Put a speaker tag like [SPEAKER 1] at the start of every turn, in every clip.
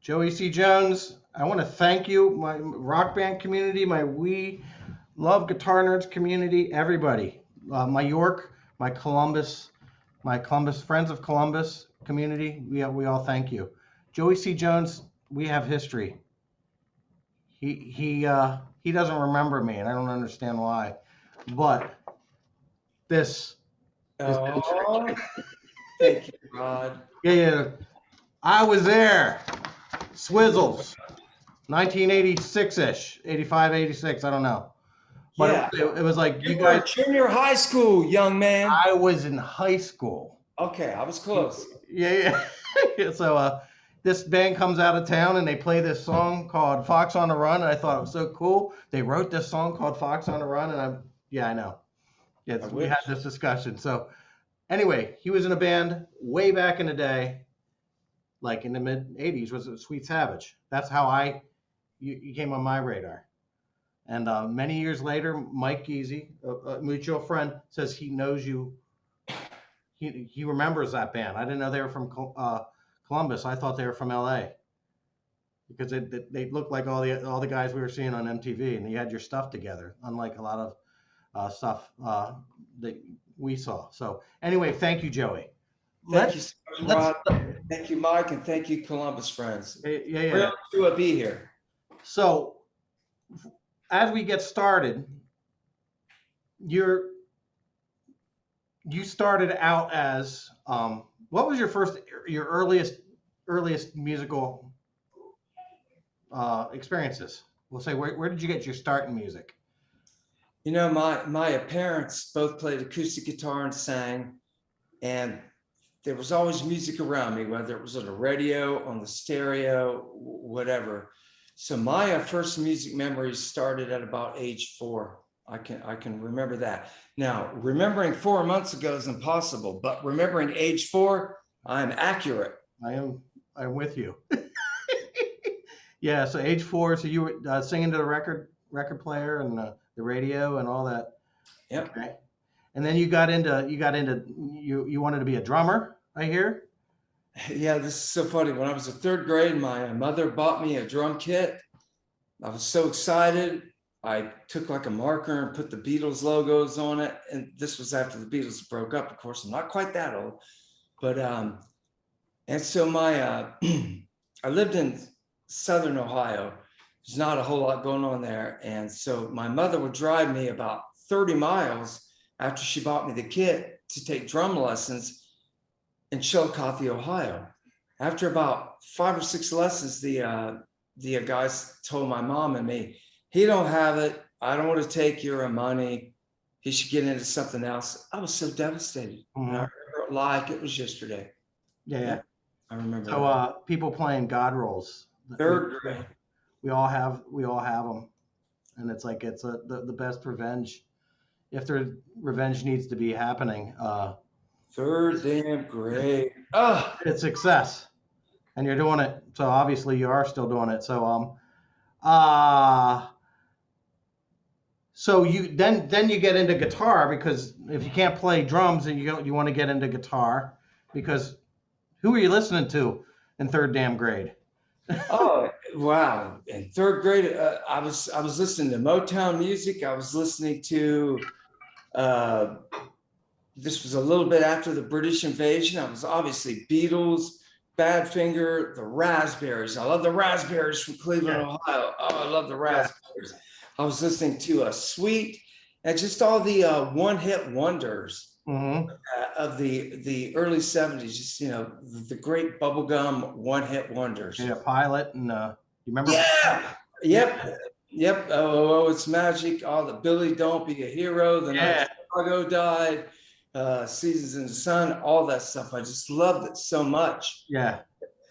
[SPEAKER 1] Joey C. Jones, I want to thank you, my rock band community, my We Love Guitar Nerds community, everybody. My York, my Columbus Friends of Columbus community, we all thank you. Joey C. Jones, we have history. He doesn't remember me, and I don't understand why. But this is
[SPEAKER 2] Oh, thank you, Rod.
[SPEAKER 1] yeah. I was there. Swizzles. 1986-ish, 85, 86, I don't know. But
[SPEAKER 2] Yeah,
[SPEAKER 1] it was like you
[SPEAKER 2] you were
[SPEAKER 1] guys,
[SPEAKER 2] in junior high school, young man.
[SPEAKER 1] I was in high school.
[SPEAKER 2] Okay, I was close.
[SPEAKER 1] Yeah, yeah. So this band comes out of town and they play this song called Fox on the Run. And I thought it was so cool. They wrote this song called Fox on the Run. And I know.
[SPEAKER 2] I
[SPEAKER 1] We
[SPEAKER 2] wish.
[SPEAKER 1] had this discussion. So anyway, he was in a band way back in the day, like in the mid 80s, was Sweet Savage. That's how you came on my radar. And many years later, Mike Geezy, a mutual friend, says he knows you. He remembers that band. I didn't know they were from Columbus. I thought they were from L.A. because they looked like all the guys we were seeing on MTV, and you had your stuff together, unlike a lot of stuff that we saw. So anyway, thank you, Joey.
[SPEAKER 2] Thank you so much, Rod. Thank you, Mike, and thank you, Columbus friends.
[SPEAKER 1] Yeah.
[SPEAKER 2] Thrilled to be here.
[SPEAKER 1] So as we get started, you started out as what was your earliest musical experiences? We'll say where did you get your start in music?
[SPEAKER 2] You know, my parents both played acoustic guitar and sang, and there was always music around me, whether it was on the radio, on the stereo, whatever. So my first music memories started at about age 4. I can remember that. Now, remembering 4 months ago is impossible, but remembering age 4, I'm accurate.
[SPEAKER 1] I'm with you. Yeah, so age 4, so you were singing to the record player and the radio and all that.
[SPEAKER 2] Yep.
[SPEAKER 1] Okay. And then you wanted to be a drummer, I hear.
[SPEAKER 2] Yeah, this is so funny. When I was in 3rd grade, my mother bought me a drum kit. I was so excited. I took like a marker and put the Beatles logos on it. And this was after the Beatles broke up. Of course, I'm not quite that old. But, and so I lived in Southern Ohio. There's not a whole lot going on there. And so my mother would drive me about 30 miles after she bought me the kit to take drum lessons in Chillicothe, Ohio. After about 5 or 6 lessons, the guys told my mom and me, he don't have it. I don't want to take your money. He should get into something else. I was so devastated.
[SPEAKER 1] Mm-hmm.
[SPEAKER 2] And I remember it like it was yesterday.
[SPEAKER 1] Yeah.
[SPEAKER 2] I remember.
[SPEAKER 1] So people playing God rolls.
[SPEAKER 2] 3rd grade.
[SPEAKER 1] We all have them, and it's like the best revenge. If there's revenge needs to be happening.
[SPEAKER 2] 3rd damn grade.
[SPEAKER 1] It's success, and you're doing it. So obviously you are still doing it. So so you then you get into guitar, because if you can't play drums, and you want to get into guitar, because who are you listening to in 3rd damn grade?
[SPEAKER 2] Oh wow! In 3rd grade, I was listening to Motown music. I was listening to. This was a little bit after the British invasion. I was obviously Beatles, Badfinger, the Raspberries. I love the Raspberries from Cleveland, Ohio. Oh, I love the Raspberries. I was listening to Sweet, and just all the one-hit wonders of the early 70s. Just, you know, the great bubblegum one-hit wonders.
[SPEAKER 1] Yeah, Pilot, and you remember?
[SPEAKER 2] Yeah. Yep. Oh, it's magic. All the Billy Don't Be a Hero. The night Chicago died. Seasons in the Sun, all that stuff. I just loved it so much.
[SPEAKER 1] Yeah.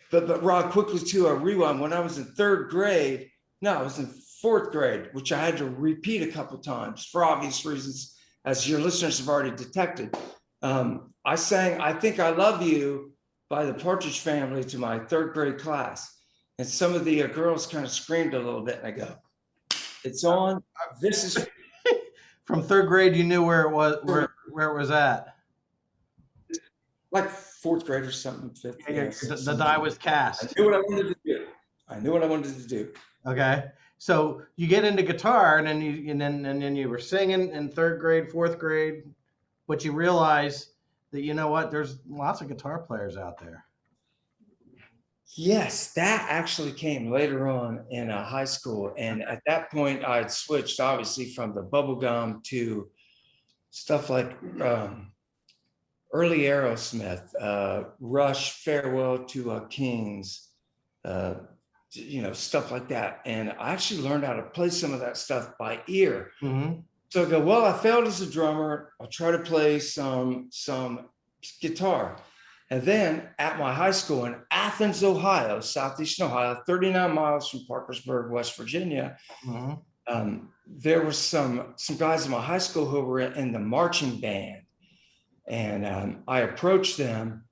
[SPEAKER 2] But Rod, quickly to a rewind. When I was in 3rd grade, no, I was in 4th grade, which I had to repeat a couple times for obvious reasons, as your listeners have already detected. I sang "I Think I Love You" by the Partridge Family to my 3rd grade class, and some of the girls kind of screamed a little bit, and I go, "It's on. This is."
[SPEAKER 1] From 3rd grade, you knew where it was, where it was at.
[SPEAKER 2] Like 4th grade or something. 5th.
[SPEAKER 1] The die was cast.
[SPEAKER 2] I knew what I wanted to do. I knew what I wanted to do.
[SPEAKER 1] Okay. So you get into guitar, and then you were singing in third grade, fourth grade, but you realize that you know what? There's lots of guitar players out there.
[SPEAKER 2] Yes, that actually came later on in high school. And at that point, I had switched obviously from the bubblegum to stuff like early Aerosmith, Rush, Farewell to Kings, stuff like that. And I actually learned how to play some of that stuff by ear.
[SPEAKER 1] Mm-hmm.
[SPEAKER 2] So I go, well, I failed as a drummer. I'll try to play some guitar. And then at my high school in Athens, Ohio, southeastern Ohio, 39 miles from Parkersburg, West Virginia, there were some guys in my high school who were in the marching band. And I approached them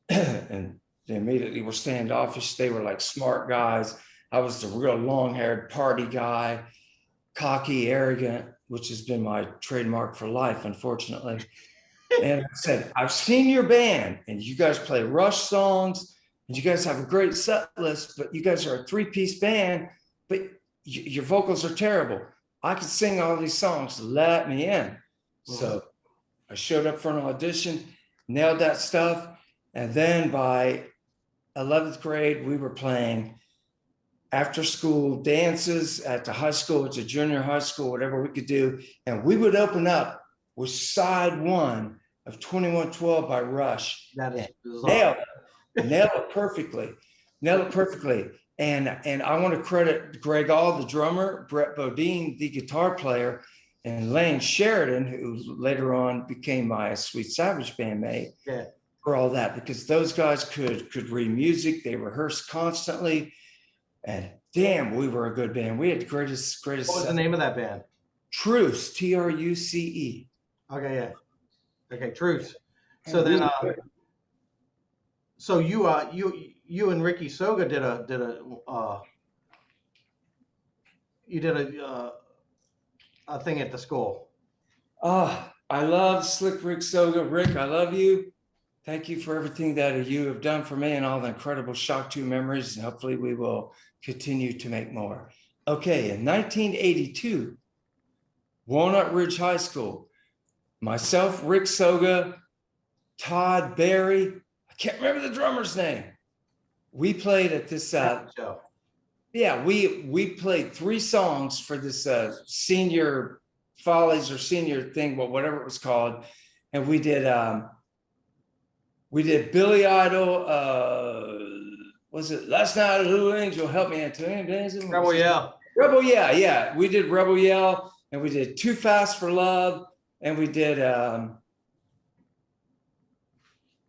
[SPEAKER 2] and they immediately were standoffish. They were like smart guys. I was the real long-haired party guy, cocky, arrogant, which has been my trademark for life, unfortunately. And I said, I've seen your band and you guys play Rush songs and you guys have a great set list, but you guys are a three-piece band, but your vocals are terrible. I can sing all these songs, let me in. So I showed up for an audition, nailed that stuff. And then by 11th grade, we were playing after school dances at the high school, it's a junior high school, whatever we could do. And we would open up with side one of 2112 by Rush.
[SPEAKER 1] That is
[SPEAKER 2] nail it perfectly. And I want to credit Greg All, the drummer, Brett Bodine, the guitar player, and Lane Sheridan, who later on became my Sweet Savage bandmate, for all that, because those guys could read music. They rehearsed constantly. And damn, we were a good band. We had the greatest.
[SPEAKER 1] What was the name of that band?
[SPEAKER 2] Truce, Truce.
[SPEAKER 1] Okay, yeah. Okay, Truce. So then, so you and Ricky Soga did a thing at the school.
[SPEAKER 2] I love Slick Rick Soga. Rick, I love you. Thank you for everything that you have done for me and all the incredible Shock 2 memories. And hopefully we will continue to make more. Okay, in 1982, Walnut Ridge High School, myself, Rick Soga, Todd Barry, I can't remember the drummer's name. We played at this
[SPEAKER 1] show.
[SPEAKER 2] Yeah, we played 3 songs for this senior follies or senior thing, well, whatever it was called. And we did Billy Idol, was it Last Night a Little Angel Help Me Antonio Dancing?
[SPEAKER 1] Rebel Yell.
[SPEAKER 2] Rebel Yell, yeah. We did Rebel Yell, and we did Too Fast for Love, and we did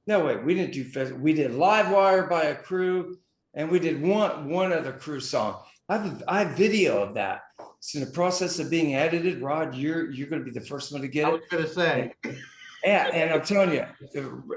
[SPEAKER 2] we didn't do fast. We did Live Wire by a Crew, and we did one other Crew song. I have video of that. It's in the process of being edited. Rod, you're going to be the first one to get it.
[SPEAKER 1] I was going to say.
[SPEAKER 2] Yeah, and I'm telling you,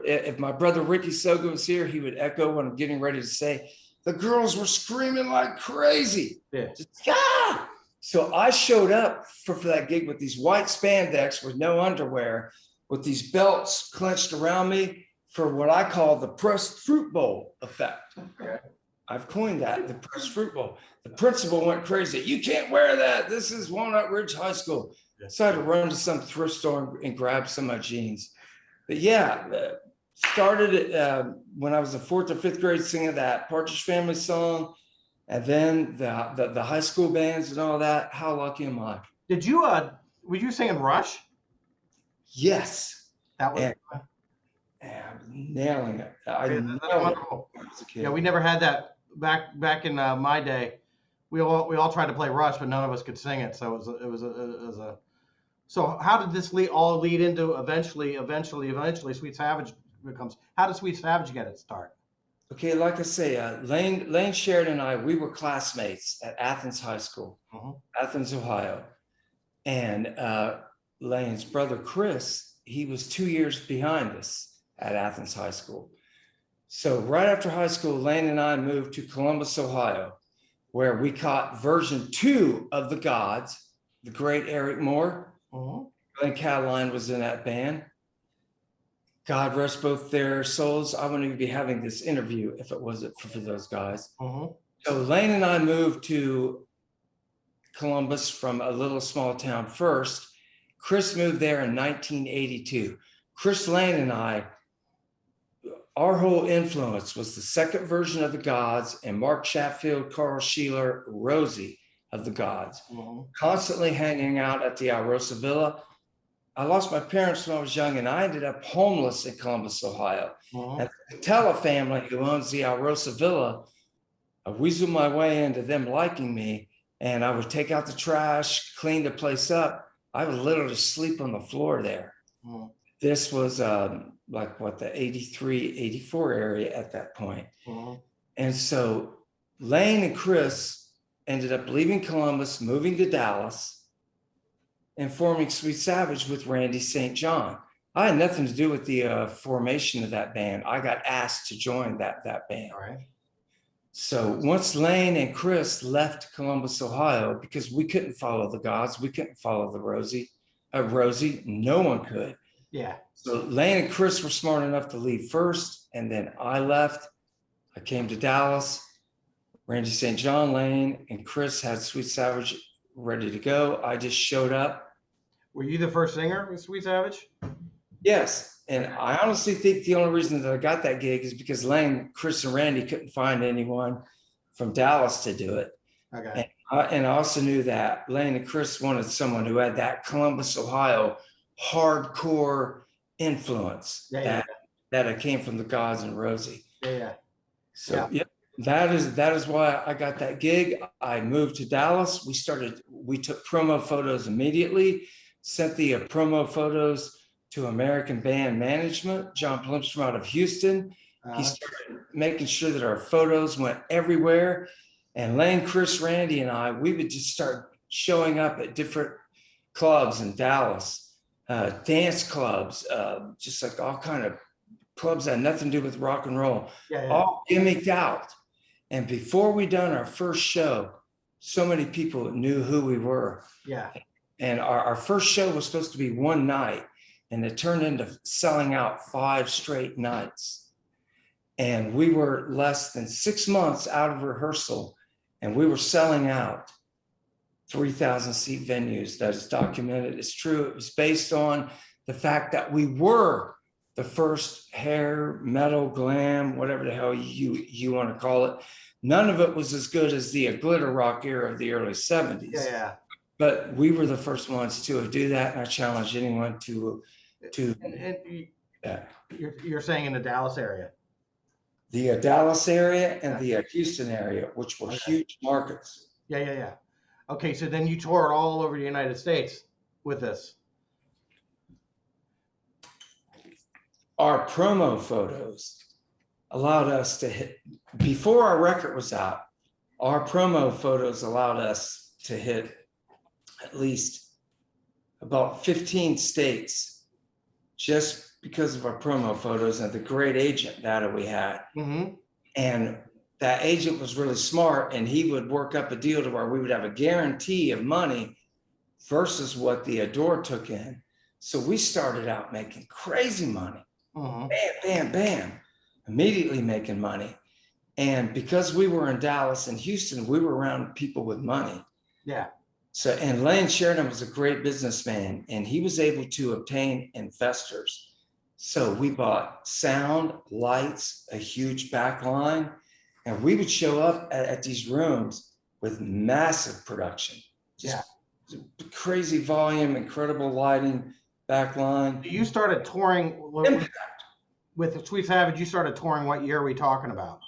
[SPEAKER 2] if my brother Ricky Soga was here, he would echo what I'm getting ready to say. The girls were screaming like crazy.
[SPEAKER 1] Yeah.
[SPEAKER 2] Just, ah! So I showed up for that gig with these white spandex with no underwear, with these belts clenched around me for what I call the pressed fruit bowl effect.
[SPEAKER 1] Okay.
[SPEAKER 2] I've coined that, the pressed fruit bowl. The principal went crazy. You can't wear that. This is Walnut Ridge High School. So I had to run to some thrift store and grab some of my jeans. But yeah, started when I was in 4th or 5th grade singing that Partridge Family song. And then the high school bands and all that. How lucky am I?
[SPEAKER 1] Did you, were you singing Rush?
[SPEAKER 2] Yes.
[SPEAKER 1] That was
[SPEAKER 2] nailing it.
[SPEAKER 1] Wonderful. Yeah, we never had that back in my day. We all tried to play Rush, but none of us could sing it. So it was a. So how did this all lead into eventually Sweet Savage becomes? How did Sweet Savage get its start?
[SPEAKER 2] Okay, like I say, Lane Sheridan and I, we were classmates at Athens High School, Athens, Ohio. And Lane's brother, Chris, he was 2 years behind us at Athens High School. So right after high school, Lane and I moved to Columbus, Ohio, where we caught version 2 of The Gods, the great Eric Moore. Glenn Cataline was in that band. God rest both their souls. I wouldn't even be having this interview if it wasn't for those guys. So Lane and I moved to Columbus from a little small town first. Chris moved there in 1982. Chris Lane and I, our whole influence was the second version of the Gods and Mark Chatfield, Carl Sheeler, Rosie of the Gods, constantly hanging out at the Alrosa Villa. I lost my parents when I was young, and I ended up homeless in Columbus, Ohio. And the Tella family, who owns the Alrosa Villa, I weaseled my way into them liking me, and I would take out the trash, clean the place up. I would literally sleep on the floor there. This was like what, the 83, 84 area at that point. And so Lane and Chris ended up leaving Columbus, moving to Dallas, and forming Sweet Savage with Randy St. John. I had nothing to do with the formation of that band. I got asked to join that band.
[SPEAKER 1] All right.
[SPEAKER 2] So once Lane and Chris left Columbus, Ohio, because we couldn't follow the Gods, we couldn't follow the Rosie, no one could.
[SPEAKER 1] Yeah.
[SPEAKER 2] So Lane and Chris were smart enough to leave first, and then I left. I came to Dallas. Randy St. John, Lane, and Chris had Sweet Savage ready to go. I just showed up.
[SPEAKER 1] Were you the first singer with Sweet Savage?
[SPEAKER 2] Yes. And I honestly think the only reason that I got that gig is because Lane, Chris, and Randy couldn't find anyone from Dallas to do it.
[SPEAKER 1] Okay.
[SPEAKER 2] And I also knew that Lane and Chris wanted someone who had that Columbus, Ohio hardcore influence that I came from the Gods and Rosie. So that is why I got that gig. I moved to Dallas. We took promo photos immediately, sent the promo photos to American Band Management, John Plumstrom out of Houston. He started making sure that our photos went everywhere. And Lane, Chris, Randy, and I, we would just start showing up at different clubs in Dallas, dance clubs, just like all kind of clubs that had nothing to do with rock and roll, all gimmicked out. And before we done our first show, so many people knew who we were. And our first show was supposed to be one night, and it turned into selling out 5 straight nights. And we were less than 6 months out of rehearsal, and we were selling out 3,000 seat venues. That is documented. It's true. It was based on the fact that we were the first hair, metal, glam, whatever the hell you want to call it. None of it was as good as the glitter rock era of the early 70s. But we were the first ones to do that, and I challenge anyone to
[SPEAKER 1] You're saying in the Dallas area?
[SPEAKER 2] The Dallas area and the Houston area, which were huge markets.
[SPEAKER 1] Okay, so then you toured all over the United States with this.
[SPEAKER 2] Our promo photos allowed us to hit, before our record was out, our promo photos allowed us to hit at least about 15 states just because of our promo photos and the great agent data we had. And that agent was really smart, and he would work up a deal to where we would have a guarantee of money versus what the Adore took in. So we started out making crazy money. Bam, bam, bam, immediately making money. And because we were in Dallas and Houston, we were around people with money. So, and Lane Sheridan was a great businessman, and he was able to obtain investors. So we bought sound, lights, a huge back line, and we would show up at these rooms with massive production. Just crazy volume, incredible lighting, back line.
[SPEAKER 1] You started touring with Sweet Savage. You started touring. What year are we talking about?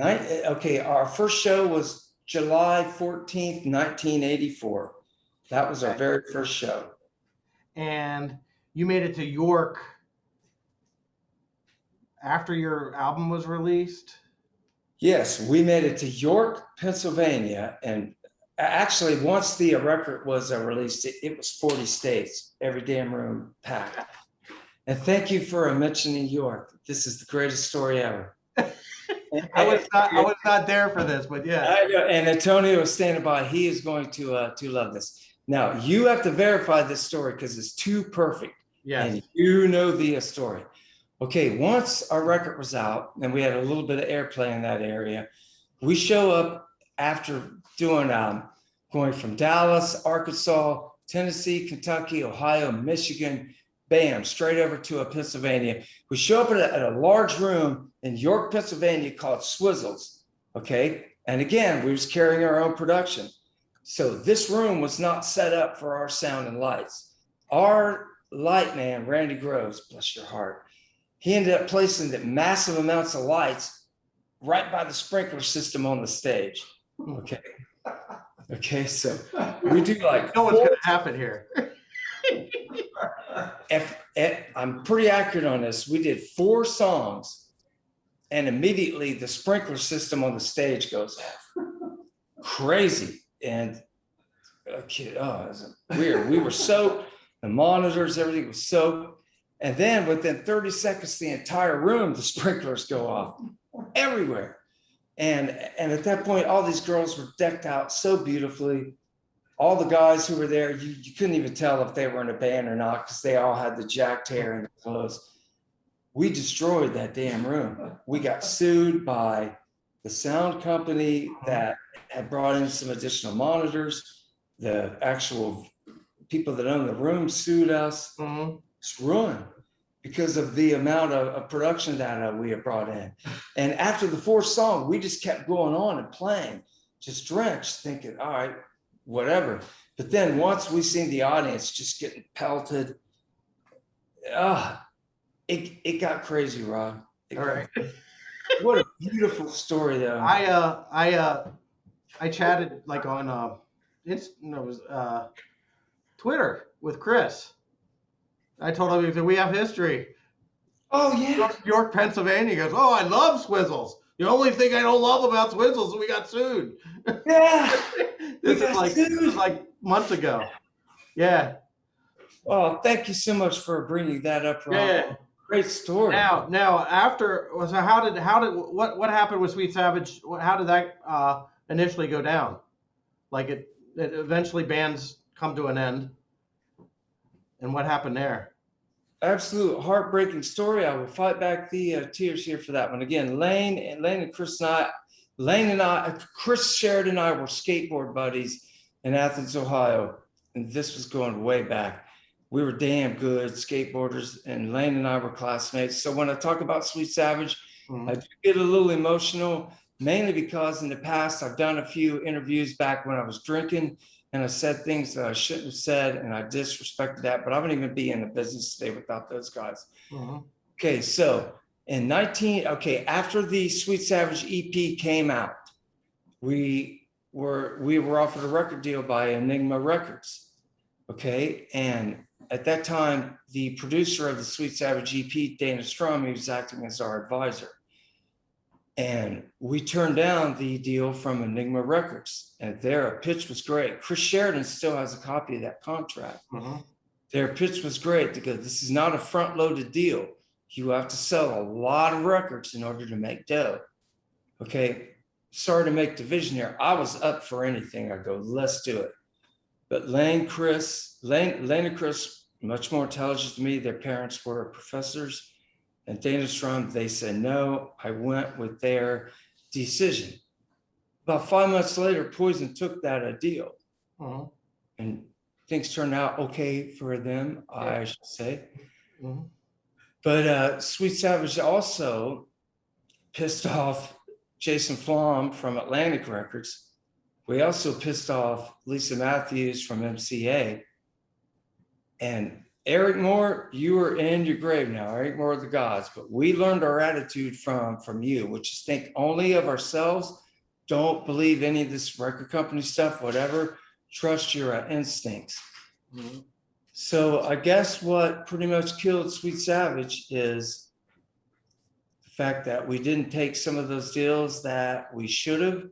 [SPEAKER 2] Okay, our first show was July 14th, 1984. That was our very first show.
[SPEAKER 1] And you made it to York after your album was released?
[SPEAKER 2] Yes, we made it to York, Pennsylvania. And actually, once the record was released, it was 40 states, every damn room packed. And thank you for mentioning York. This is the greatest story ever.
[SPEAKER 1] I was not there for this, but yeah.
[SPEAKER 2] And Antonio is standing by. He is going to love this. Now, you have to verify this story because it's too perfect. And you know the story. Okay, once our record was out and we had a little bit of airplay in that area, we show up after doing going from Dallas, Arkansas, Tennessee, Kentucky, Ohio, Michigan, bam, straight over to Pennsylvania. We show up at a large room in York, Pennsylvania called Swizzles. Okay. And again, we was carrying our own production. So this room was not set up for our sound and lights. Our light man, Randy Groves, bless your heart, he ended up placing the massive amounts of lights right by the sprinkler system on the stage. Okay. Okay, so we do like.
[SPEAKER 1] You know what's going to happen here.
[SPEAKER 2] I'm pretty accurate on this. We did 4 songs, and immediately the sprinkler system on the stage goes crazy. And it was weird. We were soaked, the monitors, everything was soaked. And then within 30 seconds, the entire room, the sprinklers go off everywhere. And at that point, all these girls were decked out so beautifully. All the guys who were there, you couldn't even tell if they were in a band or not because they all had the jacked hair and the clothes. We destroyed that damn room. We got sued by the sound company that had brought in some additional monitors. The actual people that own the room sued us. It's ruined because of the amount of production data we had brought in. And after the 4th song, we just kept going on and playing, just drenched, thinking, all right, whatever. But then once we seen the audience just getting pelted, it got crazy, Rod.
[SPEAKER 1] All right.
[SPEAKER 2] What a beautiful story, though.
[SPEAKER 1] I chatted like on Twitter with Chris. I told him that we have history.
[SPEAKER 2] Oh yeah.
[SPEAKER 1] York, Pennsylvania. He goes, oh, I love Swizzles. The only thing I don't love about Swizzles is we got sued.
[SPEAKER 2] Yeah.
[SPEAKER 1] This is like months ago. Yeah.
[SPEAKER 2] Well, thank you so much for bringing that up, Rob.
[SPEAKER 1] Yeah.
[SPEAKER 2] Great story.
[SPEAKER 1] Now after, so how did what happened with Sweet Savage? How did that initially go down? Like it eventually bands come to an end. And what happened there?
[SPEAKER 2] Absolute heartbreaking story. I will fight back the tears here for that one. Again, Lane and Chris Chris Sheridan and I were skateboard buddies in Athens, Ohio. And this was going way back. We were damn good skateboarders, and Lane and I were classmates. So when I talk about Sweet Savage, I do get a little emotional, mainly because in the past, I've done a few interviews back when I was drinking, and I said things that I shouldn't have said, and I disrespected that, but I wouldn't even be in the business today without those guys. Okay, so after the Sweet Savage EP came out, we were offered a record deal by Enigma Records. Okay, and at that time, the producer of the Sweet Savage EP, Dana Strum, he was acting as our advisor. And we turned down the deal from Enigma Records, and their pitch was great. Chris Sheridan still has a copy of that contract. Their pitch was great because this is not a front-loaded deal. You have to sell a lot of records in order to make dough. Okay, sorry to make division here. I was up for anything. I go, let's do it. But Lane and Chris, much more intelligent than me. Their parents were professors. And Dana Strum, they said no. I went with their decision. About 5 months later, Poison took that deal. And things turned out okay for them, I should say. But Sweet Savage also pissed off Jason Flom from Atlantic Records. We also pissed off Lisa Matthews from MCA. And Eric Moore, you are in your grave now. Eric Moore of the gods. But we learned our attitude from you, which is think only of ourselves. Don't believe any of this record company stuff, whatever. Trust your instincts. So I guess what pretty much killed Sweet Savage is the fact that we didn't take some of those deals that we should have.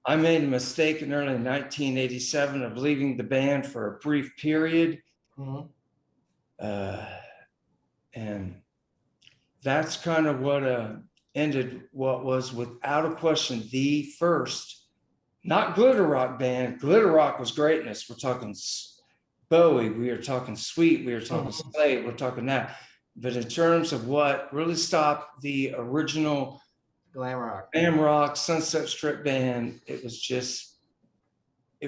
[SPEAKER 2] I made a mistake in early 1987 of leaving the band for a brief period. And that's kind of what ended what was without a question the first, not glitter rock band. Glitter rock was greatness. We're talking Bowie, we are talking Sweet, we are talking Slade, we're talking that. But in terms of what really stopped the original
[SPEAKER 1] Glam rock.
[SPEAKER 2] Glam rock, Sunset Strip band. It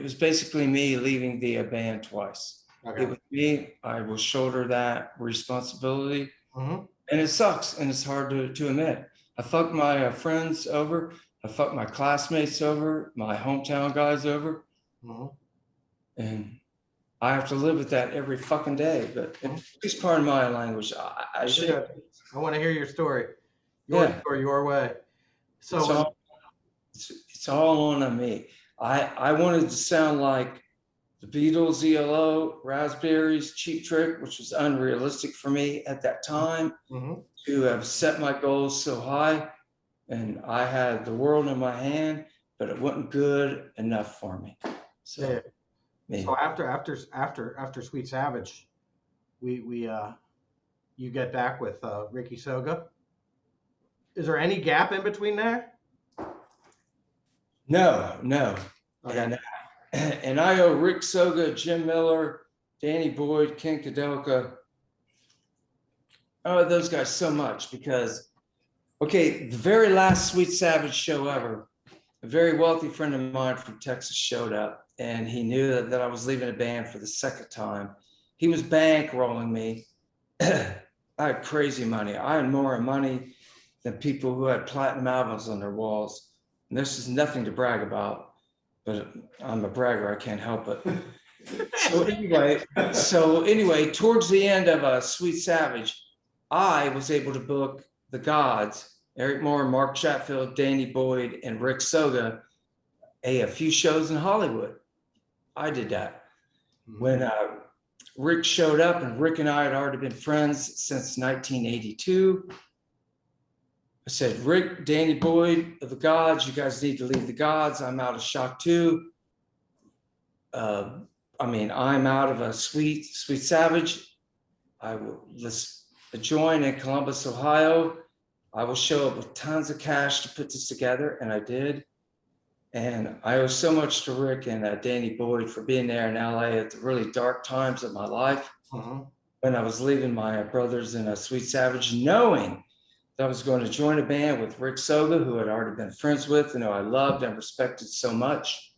[SPEAKER 2] was basically me leaving the band twice.
[SPEAKER 1] Okay.
[SPEAKER 2] It was me. I will shoulder that responsibility.
[SPEAKER 1] Mm-hmm.
[SPEAKER 2] And it sucks, and it's hard to admit. I fucked my friends over. I fucked my classmates over, my hometown guys over.
[SPEAKER 1] Mm-hmm.
[SPEAKER 2] And I have to live with that every fucking day. But it's part of my language. I should.
[SPEAKER 1] I want to hear your story.
[SPEAKER 2] Yeah.
[SPEAKER 1] Story, your way. So
[SPEAKER 2] It's all on me. I wanted to sound like the Beatles, ELO, Raspberries, Cheap Trick, which was unrealistic for me at that time.
[SPEAKER 1] Mm-hmm.
[SPEAKER 2] To have set my goals so high, and I had the world in my hand, but it wasn't good enough for me. So,
[SPEAKER 1] so after Sweet Savage, you get back with Ricky Soga. Is there any gap in between there?
[SPEAKER 2] No.
[SPEAKER 1] Okay.
[SPEAKER 2] And I owe Rick Soga, Jim Miller, Danny Boyd, Ken Kudelka, I owe those guys so much because, okay, the very last Sweet Savage show ever, a very wealthy friend of mine from Texas showed up, and he knew that I was leaving the band for the second time. He was bankrolling me. I had crazy money. I had more money than people who had platinum albums on their walls. And this is nothing to brag about, but I'm a bragger. I can't help it. So anyway, towards the end of Sweet Savage, I was able to book the Gods, Eric Moore, Mark Chatfield, Danny Boyd, and Rick Soga, a few shows in Hollywood. I did that. When Rick showed up, and Rick and I had already been friends since 1982. I said, Rick, Danny Boyd of the Gods, you guys need to leave the Gods. I'm out of Shock 2. I'm out of a Sweet Savage. Let's join in Columbus, Ohio. I will show up with tons of cash to put this together, and I did. And I owe so much to Rick and Danny Boyd for being there in LA at the really dark times of my life. When I was leaving my brothers in Sweet Savage, knowing that I was going to join a band with Rick Soga, who I'd already been friends with and who I loved and respected so much.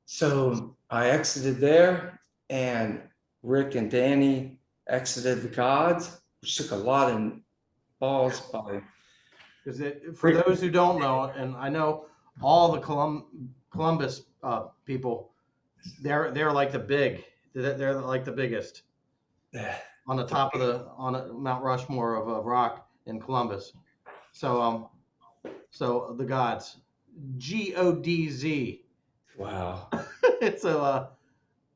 [SPEAKER 2] So I exited there, and Rick and Danny exited the Gods, which took a lot of balls by.
[SPEAKER 1] Because for those who don't know, and I know all the Columbus people, they're like the big, they're like the biggest on the top of Mount Rushmore of rock in Columbus. So the Gods, GODZ.
[SPEAKER 2] Wow.
[SPEAKER 1] It's a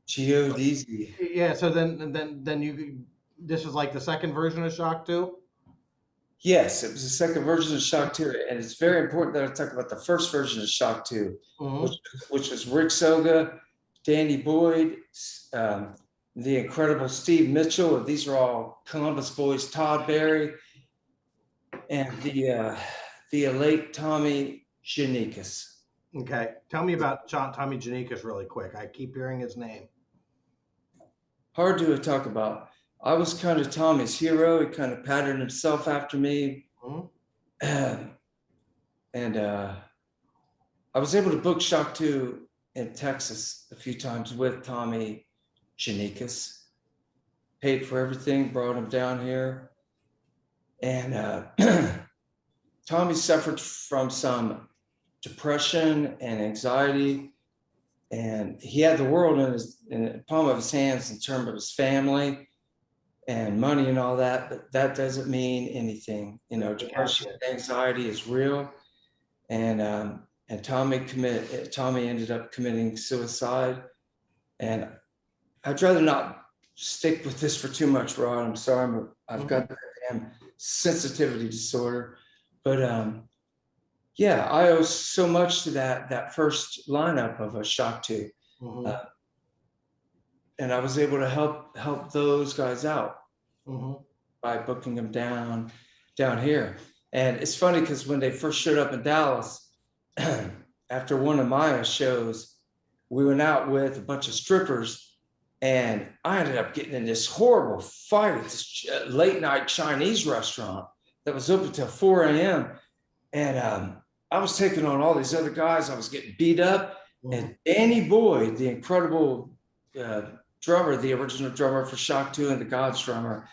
[SPEAKER 2] GODZ.
[SPEAKER 1] Yeah. So then you, this is like the second version of Shock 2.
[SPEAKER 2] Yes, it was the second version of Shock 2, and it's very important that I talk about the first version of Shock 2, which was Rick Soga, Danny Boyd, the incredible Steve Mitchell. These are all Columbus boys. Todd Barry, and the late Tommy Janikis.
[SPEAKER 1] Okay, tell me about Tommy Janikis really quick. I keep hearing his name.
[SPEAKER 2] Hard to talk about. I was kind of Tommy's hero. He kind of patterned himself after me. And I was able to book Shock 2 in Texas a few times with Tommy Janikis. Paid for everything, brought him down here. And Tommy suffered from some depression and anxiety. And he had the world in the palm of his hands in terms of his family and money and all that, but that doesn't mean anything. You know, depression and anxiety is real. And Tommy ended up committing suicide. And I'd rather not stick with this for too much, Rod. I'm sorry, I've got that damn sensitivity disorder. But yeah, I owe so much to that first lineup of a Shock 2. And I was able to help those guys out by booking them down here. And it's funny because when they first showed up in Dallas, after one of my shows, we went out with a bunch of strippers, and I ended up getting in this horrible fight at this late night Chinese restaurant that was open till 4 a.m. And I was taking on all these other guys. I was getting beat up.
[SPEAKER 1] Mhm.
[SPEAKER 2] And Danny Boyd, the incredible drummer, the original drummer for Shock 2 and the Gods drummer,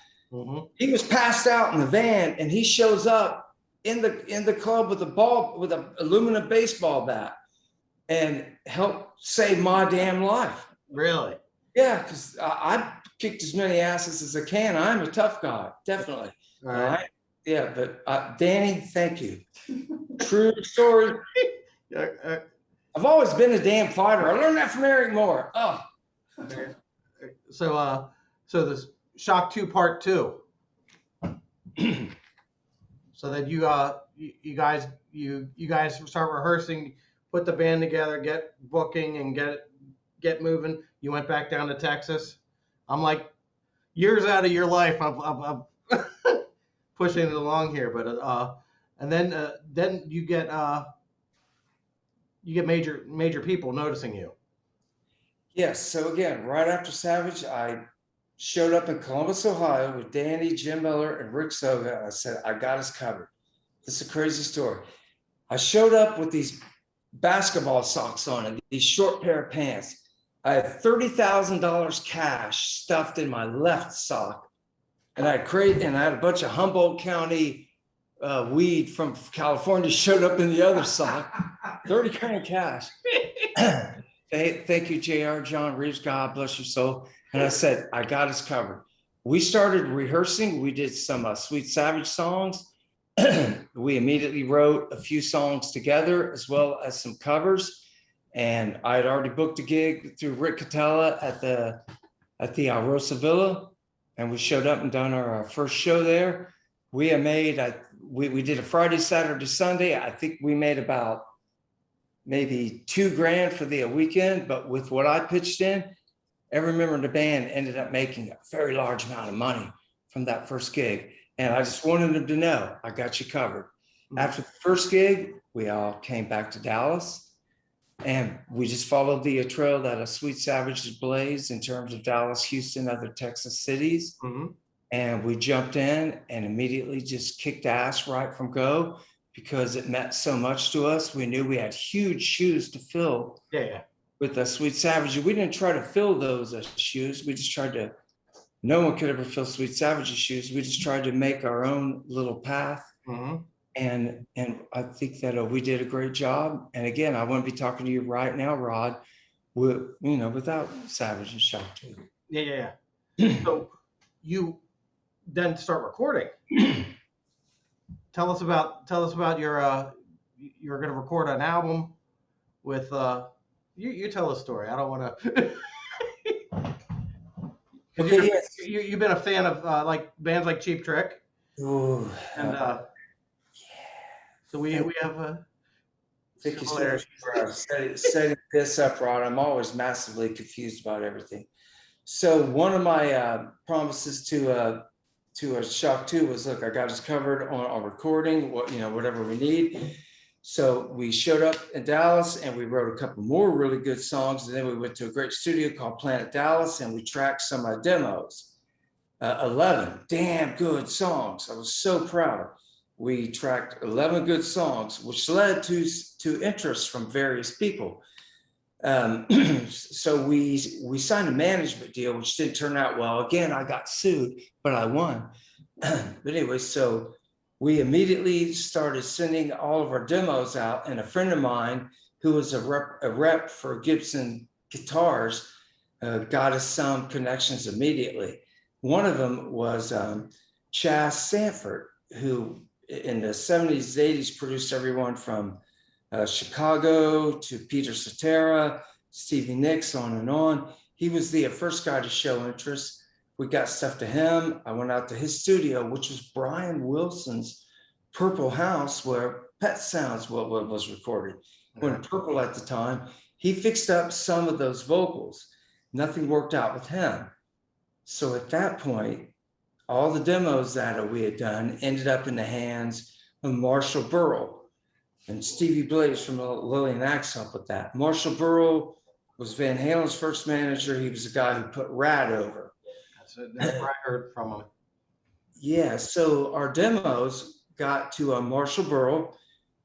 [SPEAKER 2] he was passed out in the van, and he shows up in the club with an aluminum baseball bat, and helped save my damn life.
[SPEAKER 1] Really?
[SPEAKER 2] Yeah, because I kicked as many asses as I can. I'm a tough guy, definitely.
[SPEAKER 1] All right.
[SPEAKER 2] Yeah, but Danny, thank you. True story. I've always been a damn fighter. I learned that from Eric Moore. Oh.
[SPEAKER 1] So this Shock 2 Part 2. So that you guys start rehearsing, put the band together, get booking, and get moving. You went back down to Texas. I'm like years out of your life. I'm pushing it along here, but and then you get major people noticing you.
[SPEAKER 2] Yes. So again, right after Savage, I showed up in Columbus, Ohio with Danny, Jim Miller, and Rick Soga. I said, I got us covered. This is a crazy story. I showed up with these basketball socks on and these short pair of pants. I had $30,000 cash stuffed in my left sock. And I had a bunch of Humboldt County weed from California showed up in the other sock. 30 grand cash. Thank you, JR, John Reeves. God bless your soul. And I said, I got us covered. We started rehearsing. We did some Sweet Savage songs. We immediately wrote a few songs together, as well as some covers. And I had already booked a gig through Rick Catella at the Rosa Villa. And we showed up and done our first show there. We did a Friday, Saturday, Sunday. I think we made about maybe $2 grand for the weekend, but with what I pitched in, every member of the band ended up making a very large amount of money from that first gig. And I just wanted them to know, I got you covered. After the first gig, we all came back to Dallas, and we just followed the trail that Sweet Savage has blazed in terms of Dallas, Houston, other Texas cities. And we jumped in and immediately just kicked ass right from go, because it meant so much to us. We knew we had huge shoes to fill. With the Sweet Savage. We didn't try to fill those shoes. We just tried to, no one could ever fill Sweet Savage's shoes. We just tried to make our own little path. And I think that we did a great job. And again, I wouldn't be talking to you right now, Rod, without Savage and Shock 2.
[SPEAKER 1] Yeah. So you then start recording. Tell us about your you're going to record an album with you tell a story. I don't want to.
[SPEAKER 2] Okay, yes.
[SPEAKER 1] You've been a fan of like bands like Cheap Trick.
[SPEAKER 2] Ooh,
[SPEAKER 1] and so we have
[SPEAKER 2] thank you so much for setting this up, Rod. I'm always massively confused about everything. So one of my promises to a Shock 2 was, look, I got us covered on recording, whatever we need. So we showed up in Dallas and we wrote a couple more really good songs. And then we went to a great studio called Planet Dallas and we tracked some demos, 11 damn good songs. I was so proud. We tracked 11 good songs, which led to interest from various people. So we signed a management deal, which didn't turn out well. Again, I got sued, but I won. But anyway, so we immediately started sending all of our demos out, and a friend of mine who was a rep for Gibson guitars got us some connections immediately. One of them was Chas Sanford, who in the 70s, 80s produced everyone from Chicago to Peter Cetera, Stevie Nicks, on and on. He was the first guy to show interest. We got stuff to him. I went out to his studio, which was Brian Wilson's Purple House, where Pet Sounds was recorded. When Purple at the time, he fixed up some of those vocals. Nothing worked out with him. So at that point, all the demos that we had done ended up in the hands of Marshall Burrell. And Stevie Blaze from Lillian Axe helped with that. Marshall Burrell was Van Halen's first manager. He was the guy who put Rad over.
[SPEAKER 1] That's where I heard from him.
[SPEAKER 2] Yeah, so our demos got to Marshall Burrell.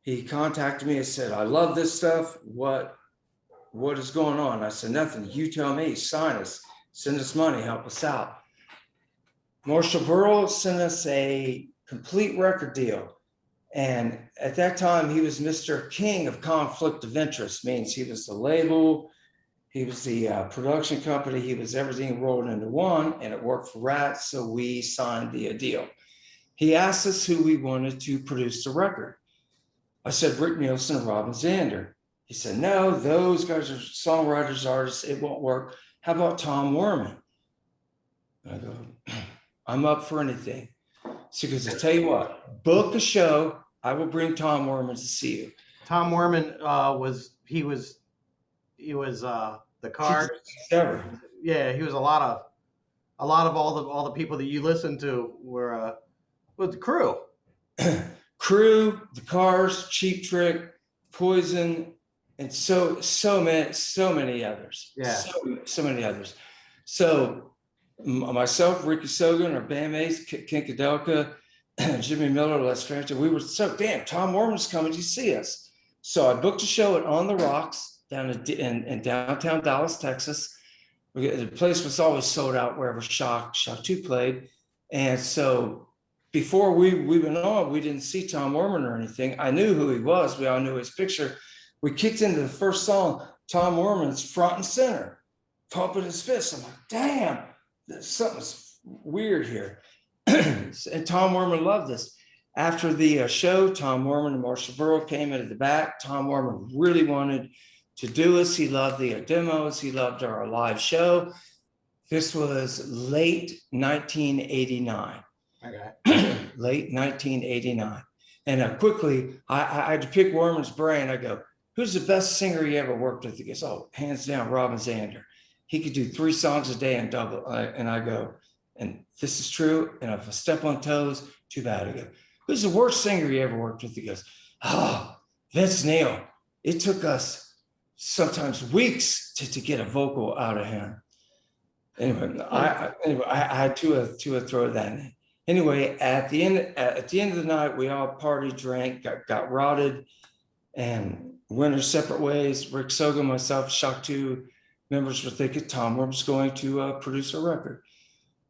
[SPEAKER 2] he contacted me and said, I love this stuff. What is going on? I said, nothing. You tell me, sign us, send us money, help us out. Marshall Burrell sent us a complete record deal. And at that time, he was Mr. King of conflict of interest, means he was the label, he was the production company, he was everything rolled into one, and it worked for Rat, so we signed the deal. He asked us who we wanted to produce the record. I said, Rick Nielsen and Robin Zander. He said, no, those guys are songwriters, artists, it won't work. How about Tom Werman? I go, I'm up for anything. So he goes, I'll tell you what, book a show. I will bring Tom Werman to see you.
[SPEAKER 1] Tom Werman was the Cars.
[SPEAKER 2] Ever.
[SPEAKER 1] Yeah, he was a lot of all the people that you listened to were with the Crew.
[SPEAKER 2] Crew, the Cars, Cheap Trick, Poison, and so many others.
[SPEAKER 1] Yeah.
[SPEAKER 2] So many others. So myself, Ricky Sogan, our bandmates, Kinkadelka, Jimmy Miller, Les Fancher, we were so, damn, Tom Werman's coming to see us. So I booked a show at On the Rocks down in downtown Dallas, Texas. The place was always sold out wherever Shock 2 played. And so before we went on, we didn't see Tom Werman or anything. I knew who he was. We all knew his picture. We kicked into the first song. Tom Werman's front and center, pumping his fist. I'm like, damn, something's weird here. And Tom Werman loved this. After the show, Tom Werman and Marshall Burrell came into the back. Tom Werman really wanted to do us. He loved the demos. He loved our live show. This was late 1989.
[SPEAKER 1] Okay.
[SPEAKER 2] Late 1989. And quickly, I had to pick Werman's brain. I go, who's the best singer you ever worked with? He goes, oh, hands down, Robin Zander. He could do 3 songs a day and double. And I go, and this is true. And if I step on toes, too bad. I go, who's the worst singer you ever worked with? He goes, oh, Vince Neil. It took us sometimes weeks to get a vocal out of him. Anyway, I had to throw that in. Anyway, at the end of the night, we all partied, drank, got rotted, and went our separate ways. Rick Sogan, myself, Shock 2 members were thinking Tom was going to produce a record.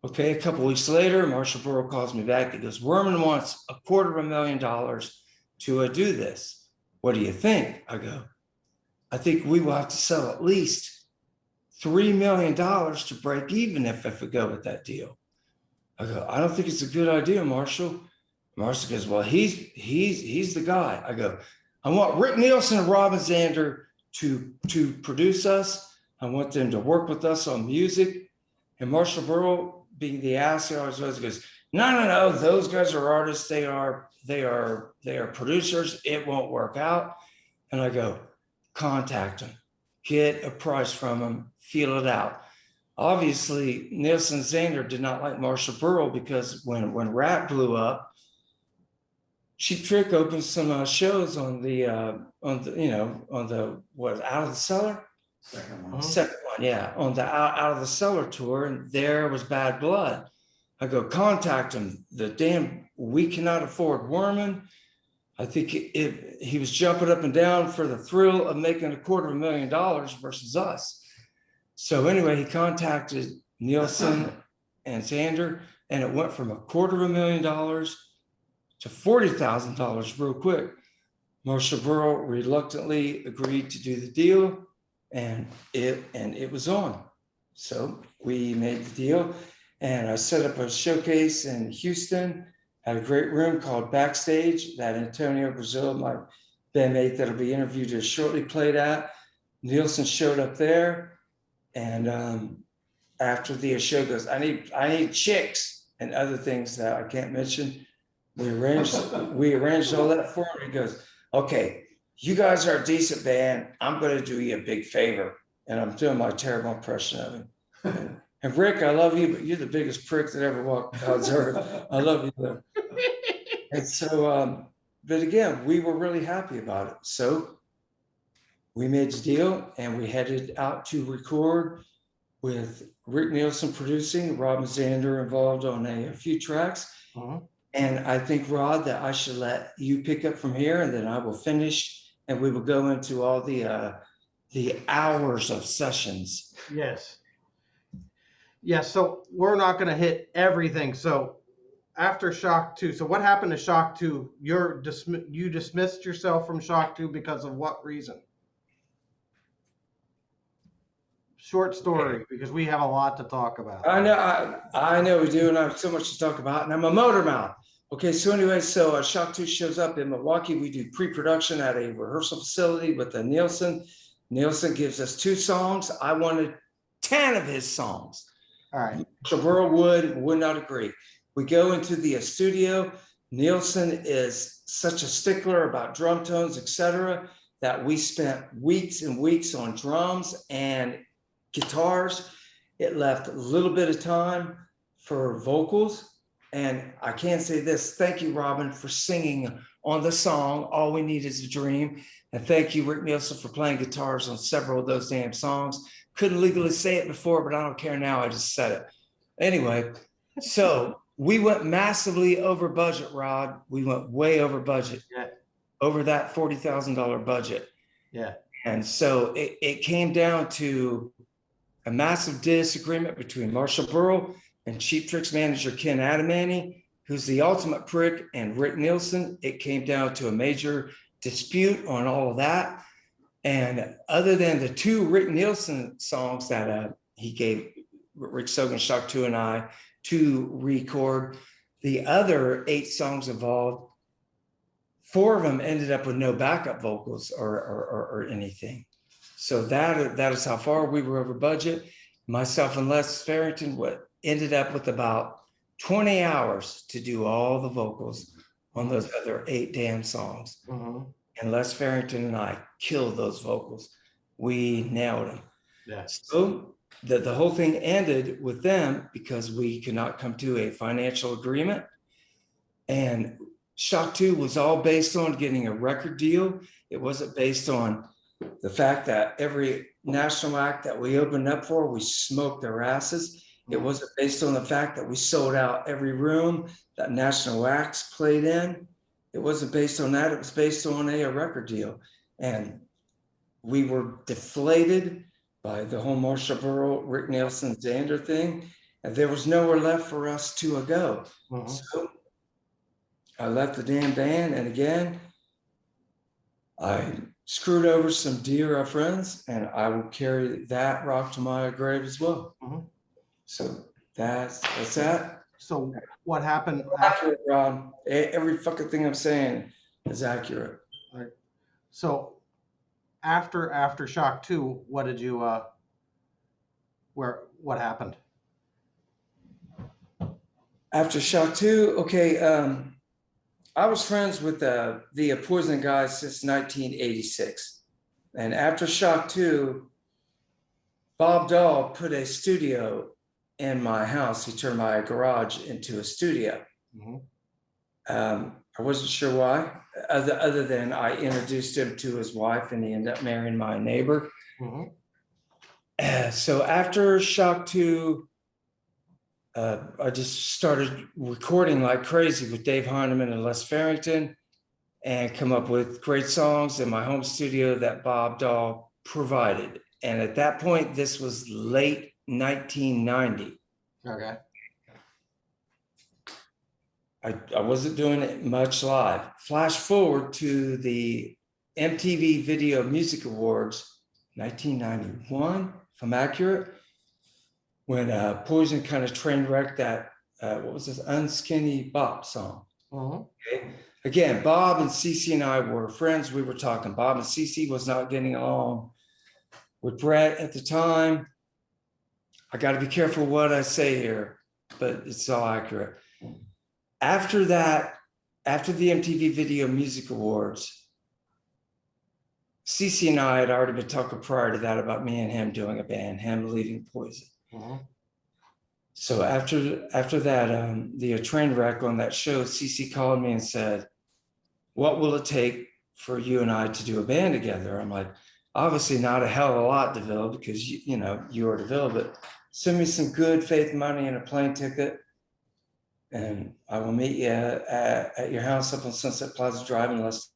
[SPEAKER 2] Okay, a couple weeks later, Marshall Burrell calls me back. He goes, Werman wants $250,000 to do this. What do you think? I go, I think we will have to sell at least $3 million to break even if we go with that deal. I go, I don't think it's a good idea, Marshall. Marshall goes, well, he's the guy. I go, I want Rick Nielsen and Robin Zander to produce us. I want them to work with us on music. And Marshall Burrell, being the ass he always was, goes, no, those guys are artists. They are producers. It won't work out. And I go, contact them, get a price from them, feel it out. Obviously, Nielsen Zander did not like Marshall Burrell because when Rat blew up, Cheap Trick opened some shows on the Out of the Cellar?
[SPEAKER 1] Second one.
[SPEAKER 2] Second one, yeah, on the Out of the Cellar tour, and there was Bad Blood. I go, contact him. We cannot afford Werman. I think he was jumping up and down for the thrill of making $250,000 versus us. So anyway, he contacted Nielsen and Zander, and it went from $250,000 to $40,000 real quick. Marshall Burrell reluctantly agreed to do the deal, and it was on. So we made the deal, and I set up a showcase in Houston. Had a great room called Backstage that Antonio Brazil, my bandmate that'll be interviewed here shortly, played at. Nielsen showed up there. And after the show goes, I need chicks and other things that I can't mention. We arranged all that for him. He goes, okay, you guys are a decent band. I'm going to do you a big favor. And I'm doing my terrible impression of him. And Rick, I love you, but you're the biggest prick that ever walked God's earth. I love you though. And so, but again, we were really happy about it. So we made the deal and we headed out to record with Rick Nielsen producing, Robin Zander involved on a few tracks.
[SPEAKER 1] Uh-huh.
[SPEAKER 2] And I think, Rod, that I should let you pick up from here, and then I will finish, and we will go into all the hours of sessions.
[SPEAKER 1] Yes. Yes. So we're not going to hit everything. So after Shock 2, so what happened to Shock 2? You dismissed yourself from Shock 2 because of what reason? Short story, because we have a lot to talk about.
[SPEAKER 2] I know we do, and I have so much to talk about, and I'm a motor mouth. Okay, so anyway, so Shock 2 shows up in Milwaukee. We do pre-production at a rehearsal facility with the Nielsen. Nielsen gives us 2 songs. I wanted 10 of his songs.
[SPEAKER 1] All right.
[SPEAKER 2] So Burl would not agree. We go into the studio. Nielsen is such a stickler about drum tones, etc., that we spent weeks and weeks on drums and guitars. It left a little bit of time for vocals. And I can say this, thank you, Robin, for singing on the song, All We Need Is a Dream. And thank you, Rick Nielsen, for playing guitars on several of those damn songs. Couldn't legally say it before, but I don't care now, I just said it. Anyway, so we went massively over budget, Rod. We went way over budget, over that $40,000 budget.
[SPEAKER 1] Yeah.
[SPEAKER 2] And so it came down to a massive disagreement between Marshall Burl and Cheap Trick's manager, Ken Adamany, who's the ultimate prick, and Rick Nielsen. It came down to a major dispute on all of that. And other than the 2 Rick Nielsen songs that he gave Rick Sogan, Shock 2, and I to record, the other 8 songs involved, 4 of them ended up with no backup vocals or anything. So that is how far we were over budget. Myself and Les Farrington ended up with about 20 hours to do all the vocals on those other 8 damn songs.
[SPEAKER 1] Mm-hmm.
[SPEAKER 2] And Les Farrington and I killed those vocals. We nailed them.
[SPEAKER 1] Yeah.
[SPEAKER 2] So the whole thing ended with them because we could not come to a financial agreement. And Shock 2 was all based on getting a record deal. It wasn't based on the fact that every national act that we opened up for, we smoked their asses. It wasn't based on the fact that we sold out every room that national acts played in. It wasn't based on that. It was based on a record deal. And we were deflated by the whole Marshall Burl, Rick Nielsen, Xander thing. And there was nowhere left for us to go.
[SPEAKER 1] Mm-hmm.
[SPEAKER 2] So I left the damn band. And again, I screwed over some dear friends, and I will carry that rock to my grave as well.
[SPEAKER 1] Mm-hmm.
[SPEAKER 2] So that's that.
[SPEAKER 1] So what happened?
[SPEAKER 2] Accurate, Rob. Every fucking thing I'm saying is accurate.
[SPEAKER 1] Right. So after Shock 2, what did you what happened?
[SPEAKER 2] After Shock 2, okay, I was friends with the Poison guys since 1986. And after Shock 2, Bob Dahl put a studio in my house. He turned my garage into a studio.
[SPEAKER 1] Mm-hmm.
[SPEAKER 2] I wasn't sure why, other than I introduced him to his wife, and he ended up marrying my neighbor.
[SPEAKER 1] Mm-hmm.
[SPEAKER 2] So after Shock 2, I just started recording like crazy with Dave Heineman and Les Farrington, and come up with great songs in my home studio that Bob Dahl provided. And at that point, this was late 1990.
[SPEAKER 1] Okay.
[SPEAKER 2] I wasn't doing it much live. Flash forward to the MTV Video Music Awards, 1991, if I'm accurate, when Poison kind of train wrecked that, what was this, Unskinny Bop song.
[SPEAKER 1] Mm-hmm.
[SPEAKER 2] Okay. Again, Bob and Cece and I were friends. We were talking. Bob and Cece was not getting along with Brett at the time. I got to be careful what I say here, but it's all accurate. After that, after the MTV Video Music Awards, Cece and I had already been talking prior to that about me and him doing a band, him leaving Poison.
[SPEAKER 1] Mm-hmm.
[SPEAKER 2] So after that, the train wreck on that show, Cece called me and said, "What will it take for you and I to do a band together?" I'm like, obviously not a hell of a lot, DeVille, because you are DeVille, but send me some good faith money and a plane ticket, and I will meet you at your house up on Sunset Plaza Drive, and let's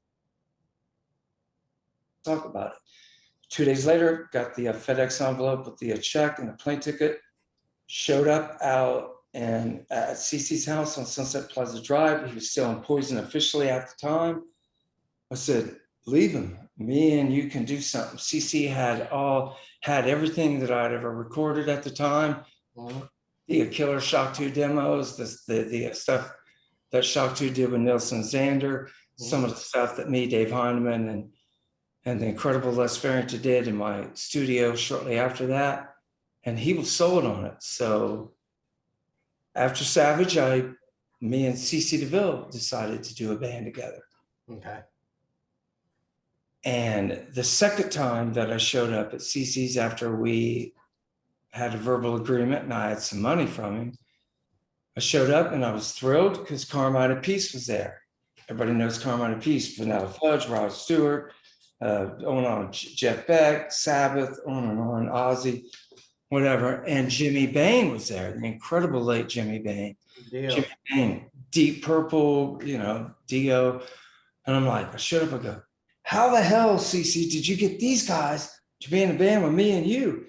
[SPEAKER 2] talk about it. 2 days later, got the FedEx envelope with the check and the plane ticket, showed up out and at CC's house on Sunset Plaza Drive. He was selling Poison officially at the time. I said, leave him. Me and you can do something. CC had everything that I'd ever recorded at the time. The Killer Shock 2 demos, the stuff that Shock 2 did with Nelson Xander, some of the stuff that me, Dave Heineman, and the incredible Les Farrington did in my studio shortly after that. And he was sold on it. So after Savage, me and CC DeVille decided to do a band together.
[SPEAKER 1] Okay.
[SPEAKER 2] And the second time that I showed up at CC's after we had a verbal agreement and I had some money from him, I showed up and I was thrilled because Carmine and Peace was there. Everybody knows Carmine and Peace, Vanilla Fudge, Rod Stewart, on Jeff Beck, Sabbath, on, Ozzy, whatever. And Jimmy Bain was there, the incredible late Jimmy Bain. Jimmy Bain, Deep Purple, Dio. And I'm like, I showed up, I go, how the hell, CC, did you get these guys to be in a band with me and you?